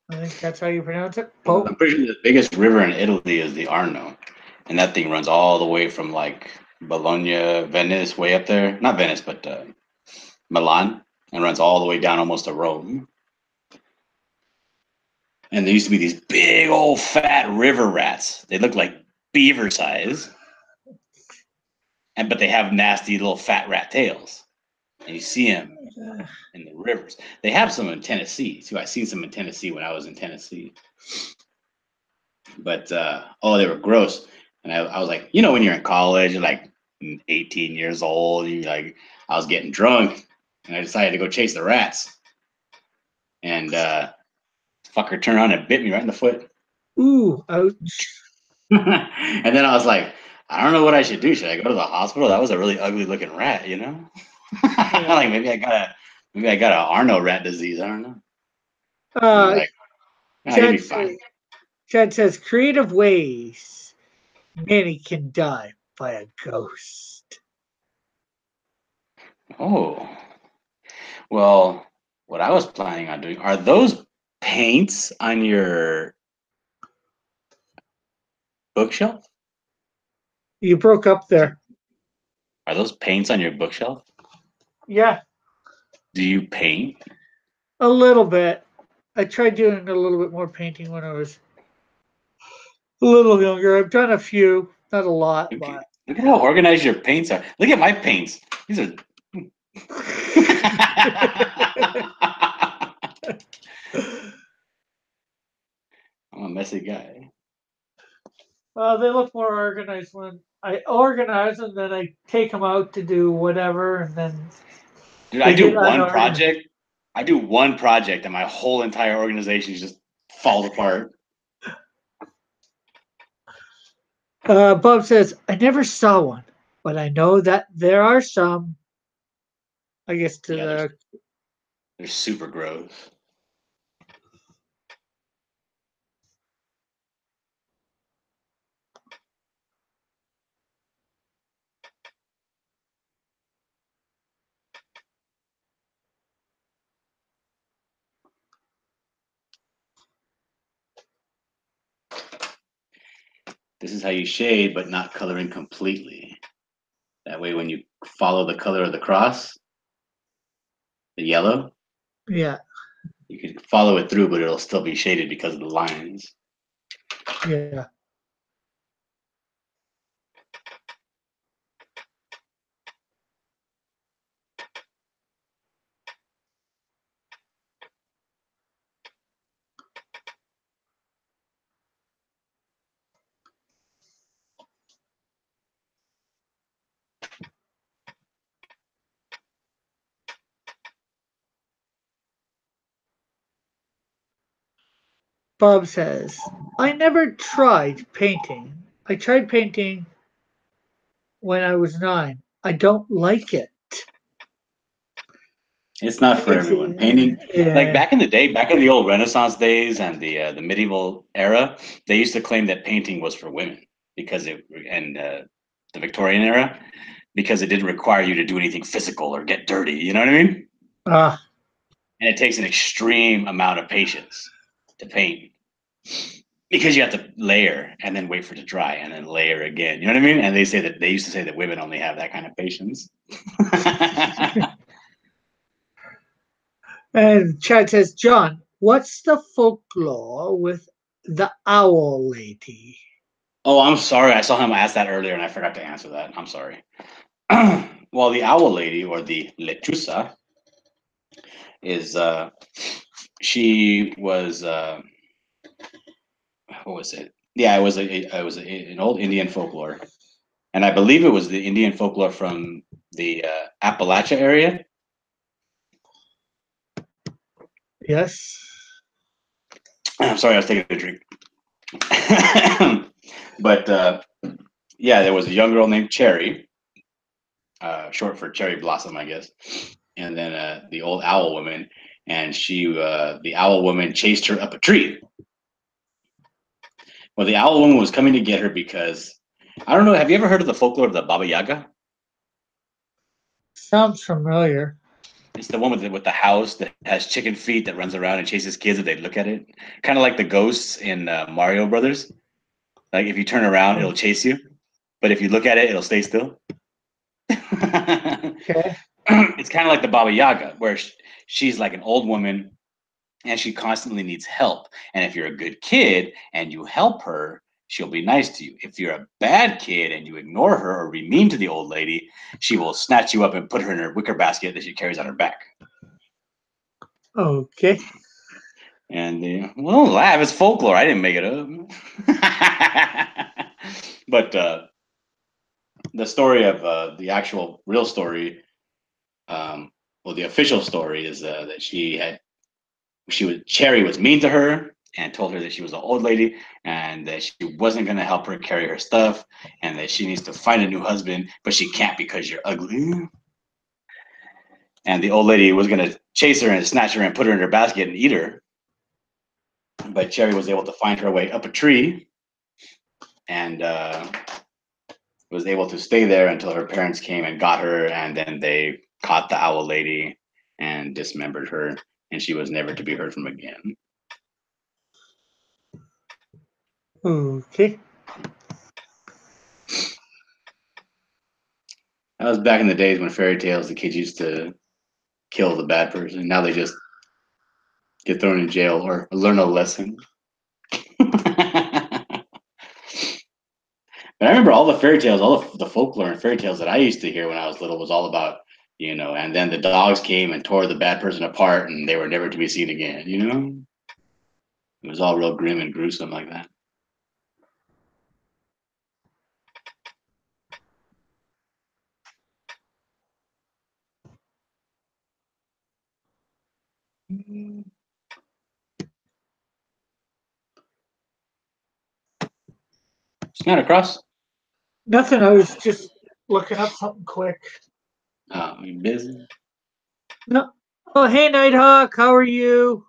I think that's how you pronounce it, Well, Po. I'm pretty sure the biggest river in Italy is the Arno, and that thing runs all the way from like Bologna, Venice, way up there. Not Venice, but Milan, and runs all the way down almost to Rome. And there used to be these big old fat river rats. They look like beaver size, and but they have nasty little fat rat tails. And you see them in the rivers. They have some in Tennessee too. I seen some in Tennessee when I was in Tennessee. But oh, they were gross. And I was like, you know, when you're in college, you're like 18 years old, you like, I was getting drunk, and I decided to go chase the rats. And fucker turned around and bit me right in the foot. Ooh, ouch. And then I was like, I don't know what I should do. Should I go to the hospital? That was a really ugly looking rat, you know? Yeah. Like maybe I got a Arno rat disease. I don't know. And they're Uh, like, nah, you'll be Chad fine. says, Chad says creative ways. Manny can die by a ghost. Oh, well, what I was planning on doing are those paints on your bookshelf? You broke up there. Are those paints on your bookshelf? Yeah, Do you paint? a little bit. I tried doing a little bit more painting when I was a little younger. I've done a few, not a lot, Okay. but Look at how organized your paints are. Look at my paints. These are. I'm a messy guy. well, they look more organized when I organize them, then I take them out to do whatever, and then Dude, they get unorganized. I do one project, and my whole entire organization just falls apart. Bob says, I never saw one, but I know that there are some. I guess to Yeah, the they're super gross. This is how you shade, but not color in completely. That way, when you follow the color of the cross, the yellow, yeah, you can follow it through, but it'll still be shaded because of the lines. yeah. Bob says, I never tried painting. I tried painting when I was 9. I don't like it. It's not for It's, everyone. Painting, like yeah. back in the day, back in the old Renaissance days and the medieval era, they used to claim that painting was for women because it and the Victorian era because it didn't require you to do anything physical or get dirty. You know what I mean? Ah. And it takes an extreme amount of patience to paint because you have to layer and then wait for it to dry and then layer again. You know what I mean? And they used to say that women only have that kind of patience. And Chad says, John, what's the folklore with the owl lady? Oh, I'm sorry. I saw him ask that earlier and I forgot to answer that. I'm sorry. Well, the owl lady or the lechuza is she was what was it? Yeah, an old Indian folklore, and I believe it was the Indian folklore from the Appalachia area. Yes. I'm sorry, I was taking a drink. But yeah, there was a young girl named Cherry, short for Cherry Blossom, I guess, and then the old owl woman, and the owl woman chased her up a tree. Well, the owl woman was coming to get her because I don't know. Have you ever heard of the folklore of the Baba Yaga? Sounds familiar. It's the one with the house that has chicken feet that runs around and chases kids if they look at it. Kind of like the ghosts in Mario Brothers. Like if you turn around, it'll chase you, but if you look at it, it'll stay still. Okay. It's kind of like the Baba Yaga, where she's like an old woman and she constantly needs help. And if you're a good kid and you help her, she'll be nice to you. If you're a bad kid and you ignore her or be mean to the old lady, she will snatch you up and put her in her wicker basket that she carries on her back. Okay. And well, don't laugh. It's folklore. I didn't make it up. But the story of the actual real story, well, the official story is that Cherry was mean to her and told her that she was an old lady and that she wasn't going to help her carry her stuff and that she needs to find a new husband, but she can't because you're ugly. And the old lady was going to chase her and snatch her and put her in her basket and eat her. But Cherry was able to find her way up a tree and was able to stay there until her parents came and got her, and then they caught the owl lady and dismembered her, and she was never to be heard from again. Okay. That was back in the days when fairy tales, the kids used to kill the bad person. Now they just get thrown in jail or learn a lesson. But I remember all the fairy tales, all the folklore and fairy tales that I used to hear when I was little was all about, and then the dogs came and tore the bad person apart and they were never to be seen again, It was all real grim and gruesome like that. It's not across. Nothing. I was just looking up something quick. You busy? No. Oh, hey, Nighthawk. How are you?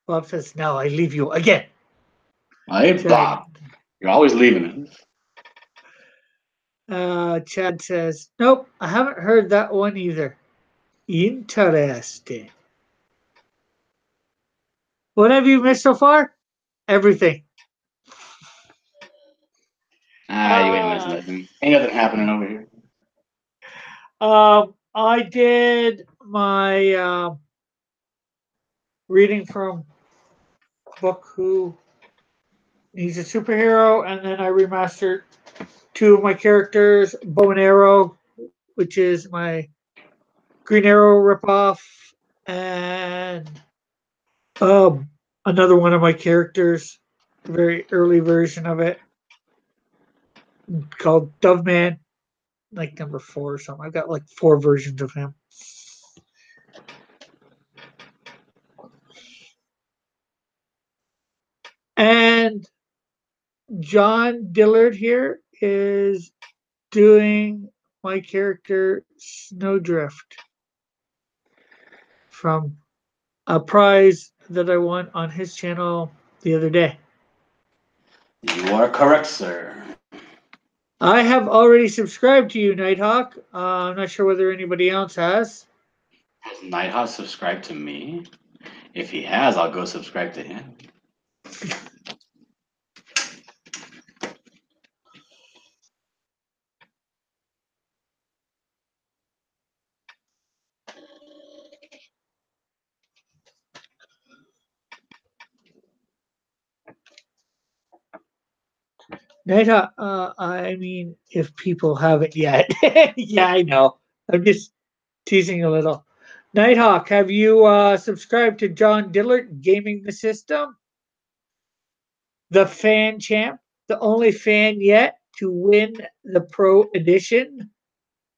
Bob says, now I leave you again. Hey, Bob. You're always leaving it. Chad says, nope, I haven't heard that one either. Interesting. What have you missed so far? Everything. You ain't missing nothing. Ain't nothing happening over here. I did my reading from book Who Needs a Superhero, and then I remastered two of my characters, Bow and Arrow, which is my Green Arrow ripoff, and another one of my characters, a very early version of it, called Dove Man, like number 4 or something. I've got like 4 versions of him. And John Dillard here is doing my character Snowdrift from a prize that I won on his channel the other day. You are correct, sir. I have already subscribed to you, Nighthawk. I'm not sure whether anybody else has. Has Nighthawk subscribed to me? If he has, I'll go subscribe to him. Nighthawk, I mean, if people haven't yet. Yeah, I know. I'm just teasing a little. Nighthawk, have you subscribed to John Dillard Gaming the System? The fan champ, the only fan yet to win the Pro Edition.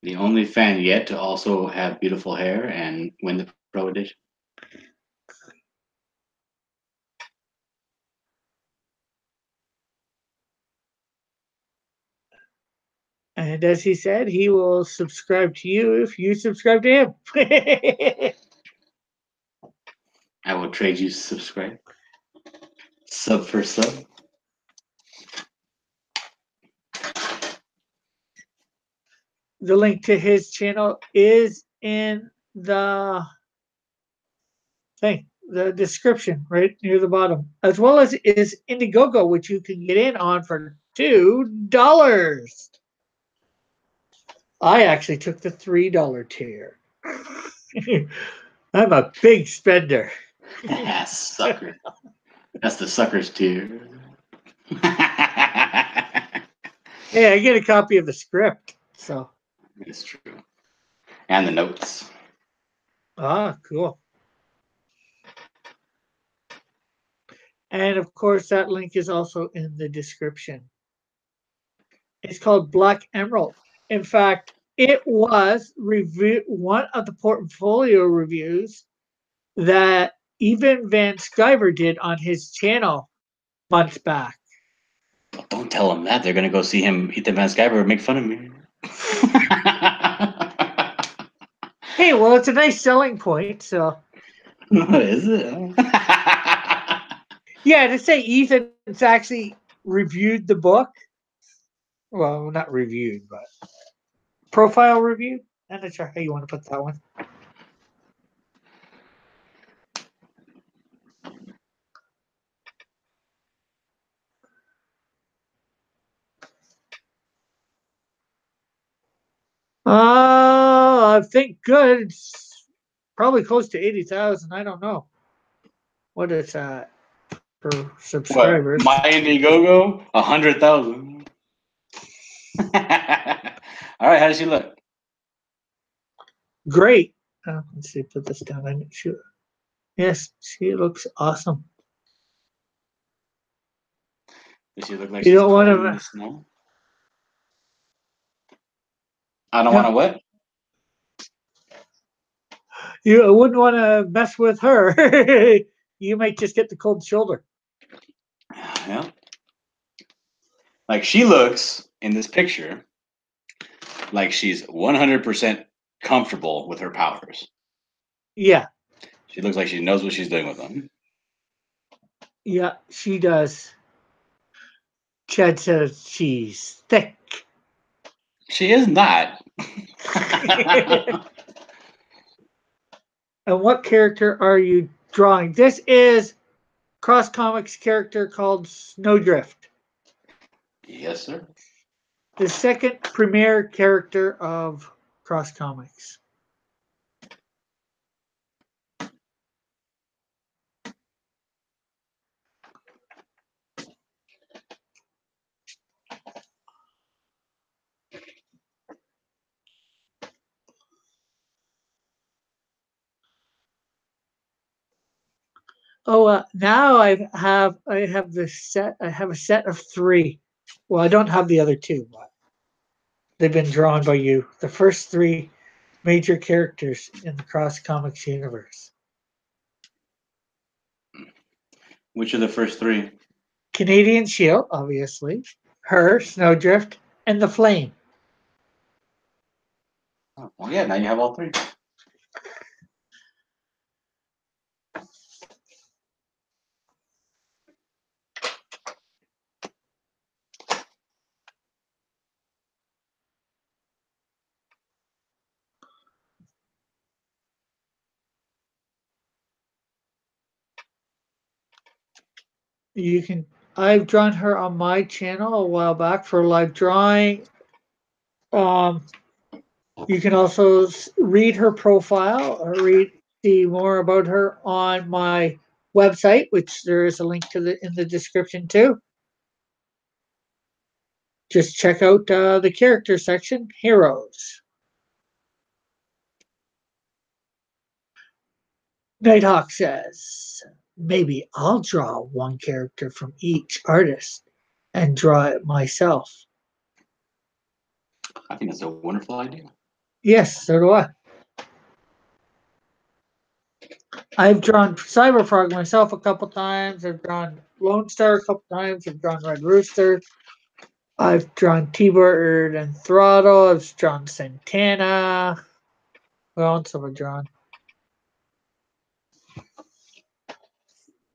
The only fan yet to also have beautiful hair and win the Pro Edition. And as he said, he will subscribe to you if you subscribe to him. I will trade you subscribe. Sub for sub. The link to his channel is in the thing, the description right near the bottom, as well as is Indiegogo, which you can get in on for $2. I actually took the $3 tier. I'm a big spender. Sucker. That's the sucker's tier. Hey, I get a copy of the script. So, It's true. And the notes. cool. And of course, that link is also in the description. It's called Black Emerald. In fact, it was one of the portfolio reviews that even Van Sciver did on his channel months back. Don't tell him that. They're gonna go see him eat the Van Sciver and make fun of me. Hey, well, it's a nice selling point. So, Is it? yeah, to say Ethan's actually reviewed the book. Well, not reviewed, but profile reviewed. I'm not sure how you want to put that one. I think good. It's probably close to 80,000. I don't know what it's at for What? subscribers. My Indiegogo? 100,000. All right. How does she look? Great. Let's see. Put this down. I'm sure. Yes, she looks awesome. Does she look like You she's don't want cold in the to. snow? I don't want No, to what? you wouldn't want to mess with her. You might just get the cold shoulder. Yeah. Like she looks in this picture like she's 100% comfortable with her powers. Yeah, She looks like she knows what she's doing with them. yeah, she does. Chad says she's thick. She is not. And what character are you drawing? This is Cross Comics character called Snowdrift, Yes, sir. the second premier character of Cross Comics. Oh, now I have the set. I have a set of three. Well, I don't have the other two, but they've been drawn by you. The first three major characters in the Cross Comics universe. Which are the first three? Canadian Shield, obviously. Her, Snowdrift, and the Flame. Oh, well, yeah, now you have all three. You can. I've drawn her on my channel a while back for live drawing. Um, you can also read her profile or see more about her on my website, which there is a link to in the description too. Just check out the character section, heroes. Nighthawk says, maybe I'll draw one character from each artist and draw it myself. I think that's a wonderful idea. Yes, so do I. I've drawn Cyberfrog myself a couple times. I've drawn Lone Star a couple times. I've drawn Red Rooster. I've drawn T-Bird and Throttle. I've drawn Santana. What else have I drawn?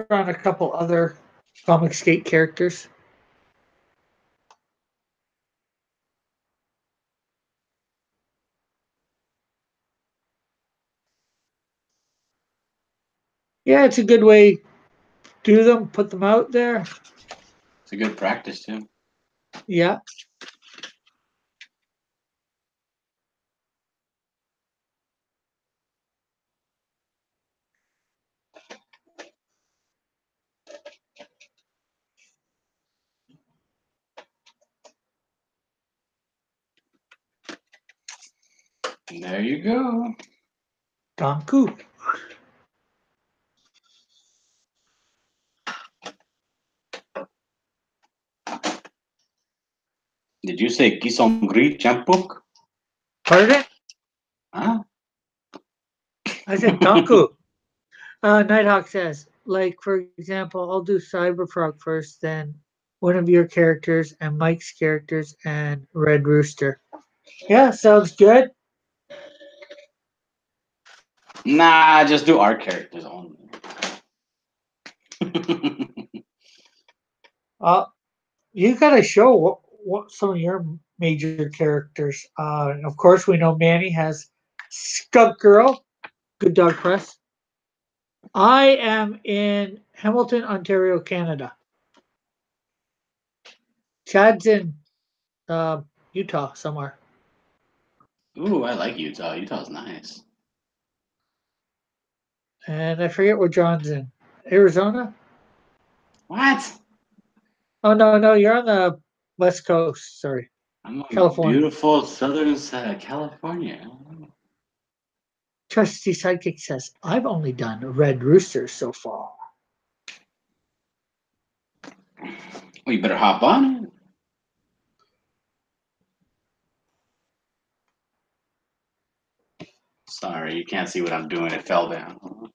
I've drawn a couple other Comic Skate characters. Yeah, it's a good way. Do them, put them out there. It's a good practice too. Yeah. There you go. Tom Coop. Did you say qui sont gris champuk? Pardon? Huh? I said Tom Coop. Nighthawk says, like, for example, I'll do Cyberfrog first, then one of your characters and Mike's characters and Red Rooster. Yeah, sounds good. Nah, just do our characters only. You got to show what some of your major characters. Of course, we know Manny has Skunk Girl, Good Dog Press. I am in Hamilton, Ontario, Canada. Chad's in Utah somewhere. Ooh, I like Utah. Utah's nice. And I forget where John's in. Arizona? What? Oh, no, you're on the West Coast. Sorry. I'm on California. beautiful southern side of California. Trusty Sidekick says, I've only done Red Rooster so far. Well, you better hop on it. Sorry, you can't see what I'm doing. It fell down.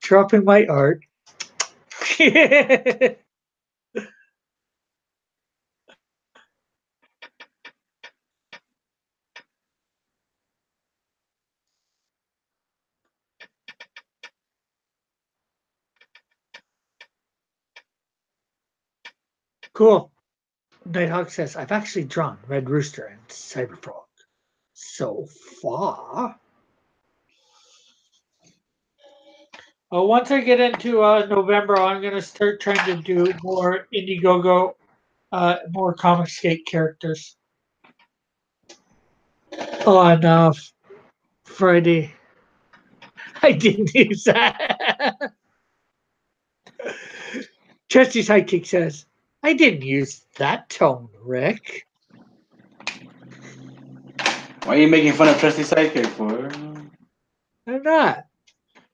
Dropping my art. Cool. Nighthawk says, I've actually drawn Red Rooster and Cyberfrog so far. Once I get into November, I'm going to start trying to do more Indiegogo, more Comic Skate characters on Friday. I didn't use that. Trusty Sidekick says, I didn't use that tone, Rick. Why are you making fun of Trusty Sidekick for? I'm not.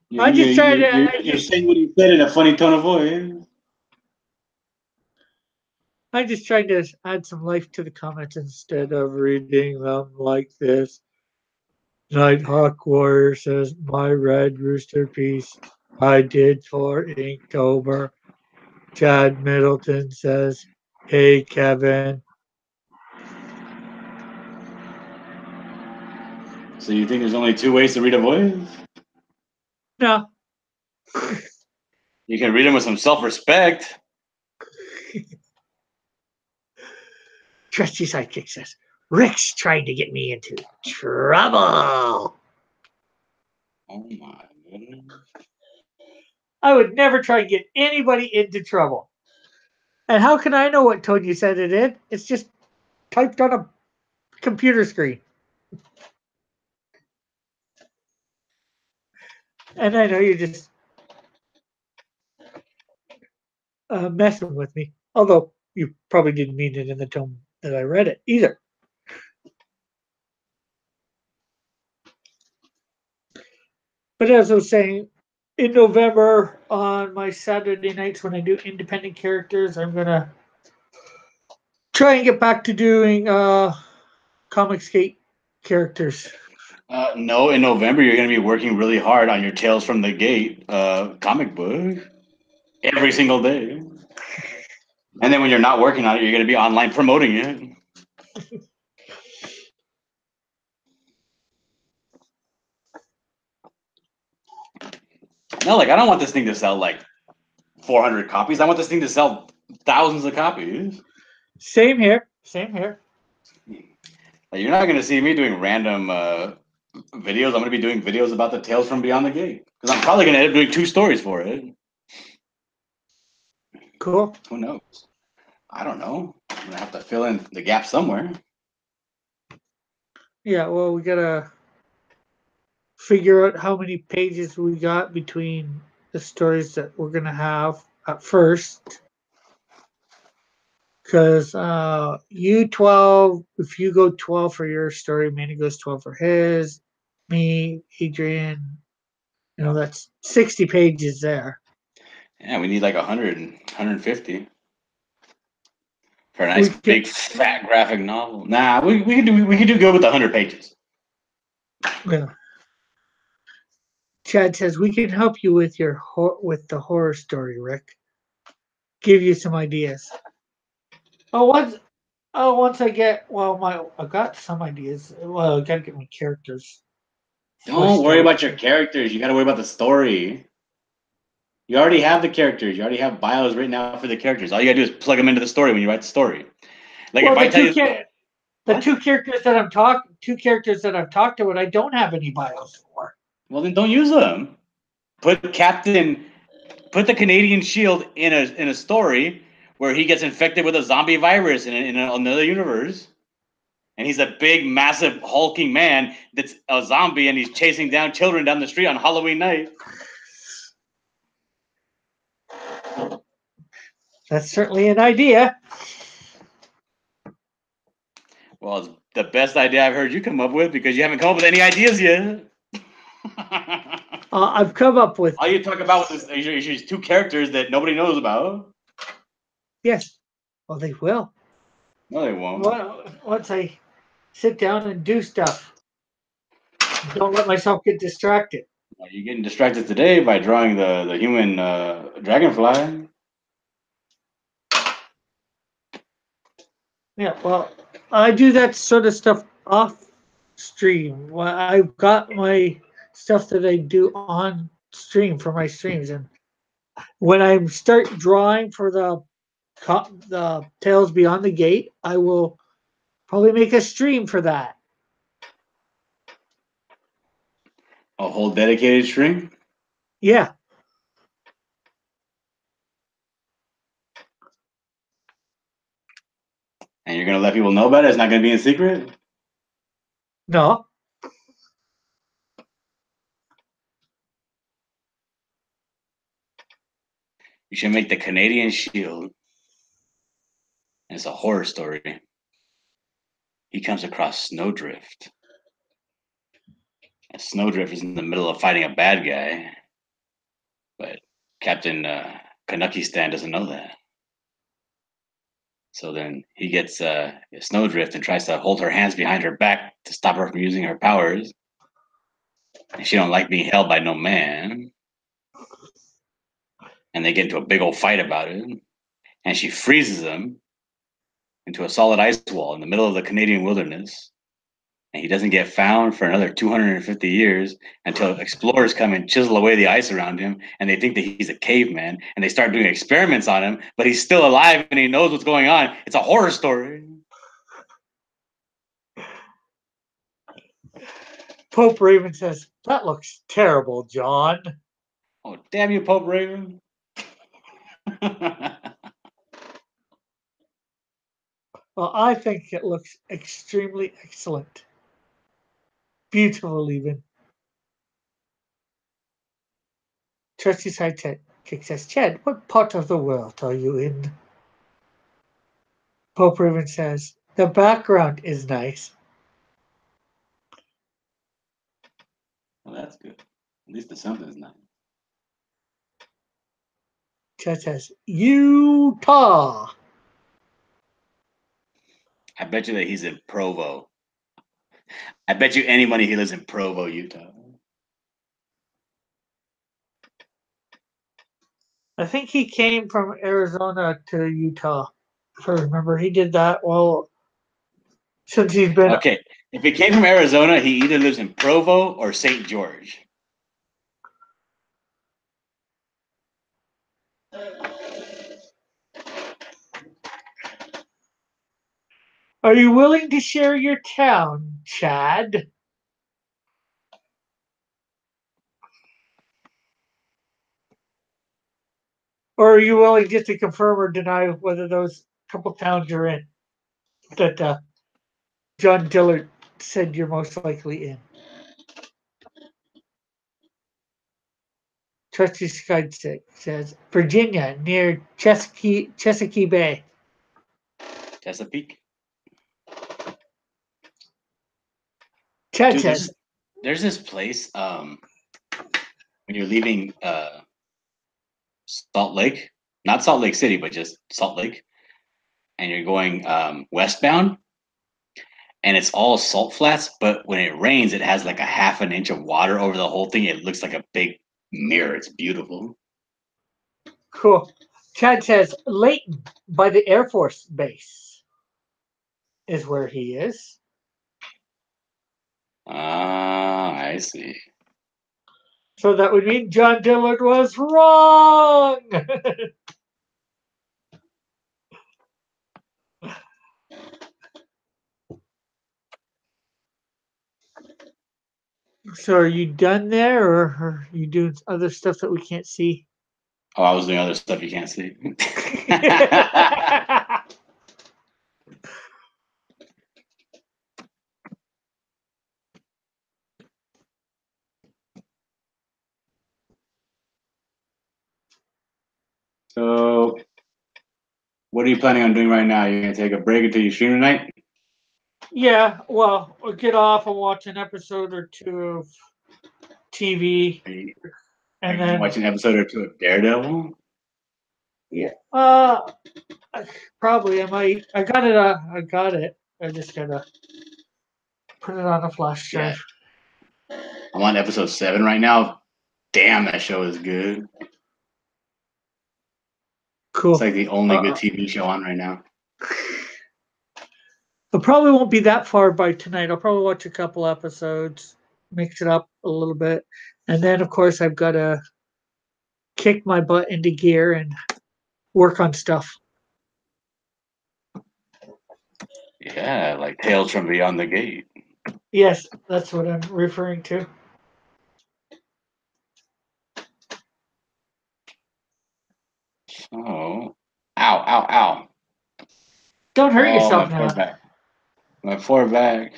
You, I you, just tried to. you're saying what he said in a funny tone of voice. I just tried to add some life to the comments instead of reading them like this. Nighthawk Warrior says, my Red Rooster piece I did for Inktober. Chad Middleton says, hey, Kevin. So you think there's only two ways to read a voice? No. You can read them with some self-respect. Trusty Sidekick says, Rick's trying to get me into trouble. Oh my goodness. I would never try and get anybody into trouble. And how can I know what tone you said it in? It's just typed on a computer screen. And I know you're just messing with me. Although you probably didn't mean it in the tone that I read it either. But as I was saying, in November on my Saturday nights when I do independent characters, I'm gonna try and get back to doing comic skate characters. No, in November you're going to be working really hard on your Tales from the Gate comic book every single day. And then when you're not working on it, you're going to be online promoting it. No, like I don't want this thing to sell like 400 copies. I want this thing to sell thousands of copies. Same here. Same here. Like, you're not going to see me doing random videos. I'm going to be doing videos about the Tales from Beyond the Gate because I'm probably going to end up doing 2 stories for it. Cool. Who knows? I don't know. I'm going to have to fill in the gap somewhere. Yeah, well, we gotta figure out how many pages we got between the stories that we're gonna have at first. Because you 12, if you go 12 for your story, Manny goes 12 for his, me, Adrian, that's 60 pages there. Yeah, we need like 100, 150 for a nice big fat graphic novel. Nah, we can do good with 100 pages. Yeah. Chad says we can help you with your with the horror story, Rick. Give you some ideas. Once I get I got some ideas. Well, I gotta get my characters. Don't worry about your characters. You got to worry about the story. You already have the characters. You already have bios written out for the characters. All you got to do is plug them into the story when you write the story. Like if I tell you the two characters that I've talked about, I don't have any bios for. Well, then don't use them. Put the Canadian Shield in a story where he gets infected with a zombie virus in another universe. And he's a big, massive, hulking man that's a zombie, and he's chasing down children down the street on Halloween night. That's certainly an idea. Well, it's the best idea I've heard you come up with because you haven't come up with any ideas yet. I've come up with. All you talk about is these 2 characters that nobody knows about. Yes. Well, they will. No, they won't. Once I sit down and do stuff. Don't let myself get distracted. You're getting distracted today by drawing the human dragonfly. Yeah, well, I do that sort of stuff off stream. Well, I've got my stuff that I do on stream for my streams, and when I start drawing for the Tales Beyond the Gate, I will probably make a stream for that. A whole dedicated stream? Yeah. And you're going to let people know about it? It's not going to be in secret? No. You should make the Canadian Shield. It's a horror story. He comes across Snowdrift. And Snowdrift is in the middle of fighting a bad guy. But Captain Kanukistan doesn't know that. So then he gets Snowdrift and tries to hold her hands behind her back to stop her from using her powers. And she don't like being held by no man. And they get into a big old fight about it. And she freezes him into a solid ice wall in the middle of the Canadian wilderness. And he doesn't get found for another 250 years until explorers come and chisel away the ice around him, and they think that he's a caveman, and they start doing experiments on him, but he's still alive and he knows what's going on. It's a horror story. Pope Raven says, that looks terrible, John. Oh, damn you, Pope Raven. Well, I think it looks extremely excellent. Beautiful, even. Trusty sidekick says, Chad, what part of the world are you in? Pope Raven says, the background is nice. Well, that's good. At least the something's nice. Chad says, Utah. I bet you that he's in Provo. I bet you any money he lives in Provo, Utah. I think he came from Arizona to Utah. If I remember, he did that well since he's been. Okay, if he came from Arizona, he either lives in Provo or St. George. Are you willing to share your town, Chad? Or are you willing just to confirm or deny whether those couple towns you're in that John Dillard said you're most likely in? Trusty Sky says Virginia near Chesapeake Bay. Chesapeake. Chad Dude, says, there's this place when you're leaving Salt Lake, not Salt Lake City, but just Salt Lake, and you're going westbound, and it's all salt flats, but when it rains, it has like a half an inch of water over the whole thing. It looks like a big mirror. It's beautiful. cool. Chad says Layton by the Air Force Base is where he is. Ah, I see. So that would mean John Dillard was wrong. So are you done there, or are you doing other stuff that we can't see? Oh, I was doing other stuff you can't see. So, what are you planning on doing right now? You're gonna take a break until you stream tonight? Yeah, well, we'll get off and watch an episode or two of TV, Are you and gonna then watch an episode or two of Daredevil? yeah, probably I might. I got it. I got it. I just gotta put it on a flash Yeah, drive. I'm on episode 7 right now. Damn, that show is good. Cool. It's like the only good TV show on right now. I probably won't be that far by tonight. I'll probably watch a couple episodes, mix it up a little bit, and then of course I've got to kick my butt into gear and work on stuff. Yeah, like Tales from Beyond the Gate. Yes, that's what I'm referring to. Oh, ow, ow, ow. Don't hurt Oh, yourself my poor now. back. My poor back.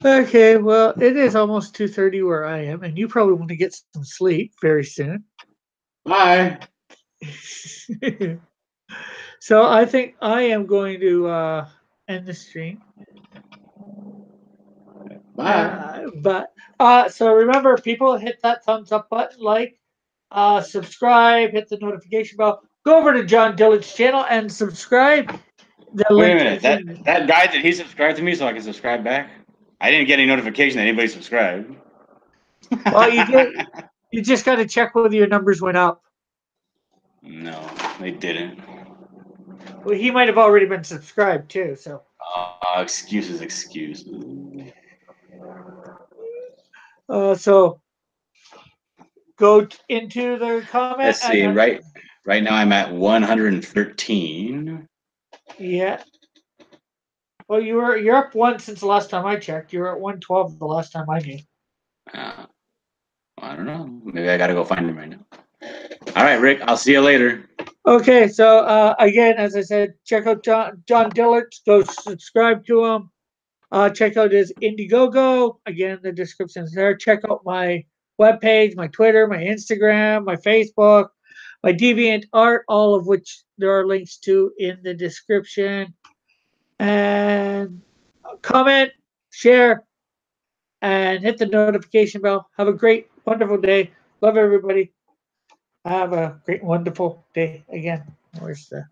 Okay, well, it is almost 2:30 where I am, and you probably want to get some sleep very soon. Bye. So I think I am going to end the stream. Bye. But so remember, people, hit that thumbs up button, like, subscribe, hit the notification bell. Go over to John Dillard's channel and subscribe. The Wait a link minute. is in. That guy, did he subscribe to me so I can subscribe back? I didn't get any notification that anybody subscribed. Well, you did. You just got to check whether your numbers went up. No, they didn't. Well, he might have already been subscribed too. So. Excuses, excuses. So go into the comment. Let's see. Right now, I'm at 113. Yeah. Well, you're up one since the last time I checked. You were at 112 the last time I knew. I don't know. Maybe I gotta go find him right now. All right, Rick. I'll see you later. Okay, so again, as I said, check out John Dillard. Go subscribe to him. Check out his Indiegogo. Again, the description is there. Check out my webpage, my Twitter, my Instagram, my Facebook, my Deviant Art, all of which there are links to in the description. And comment, share, and hit the notification bell. Have a great, wonderful day. Love everybody. Have a great, wonderful day again. Where's the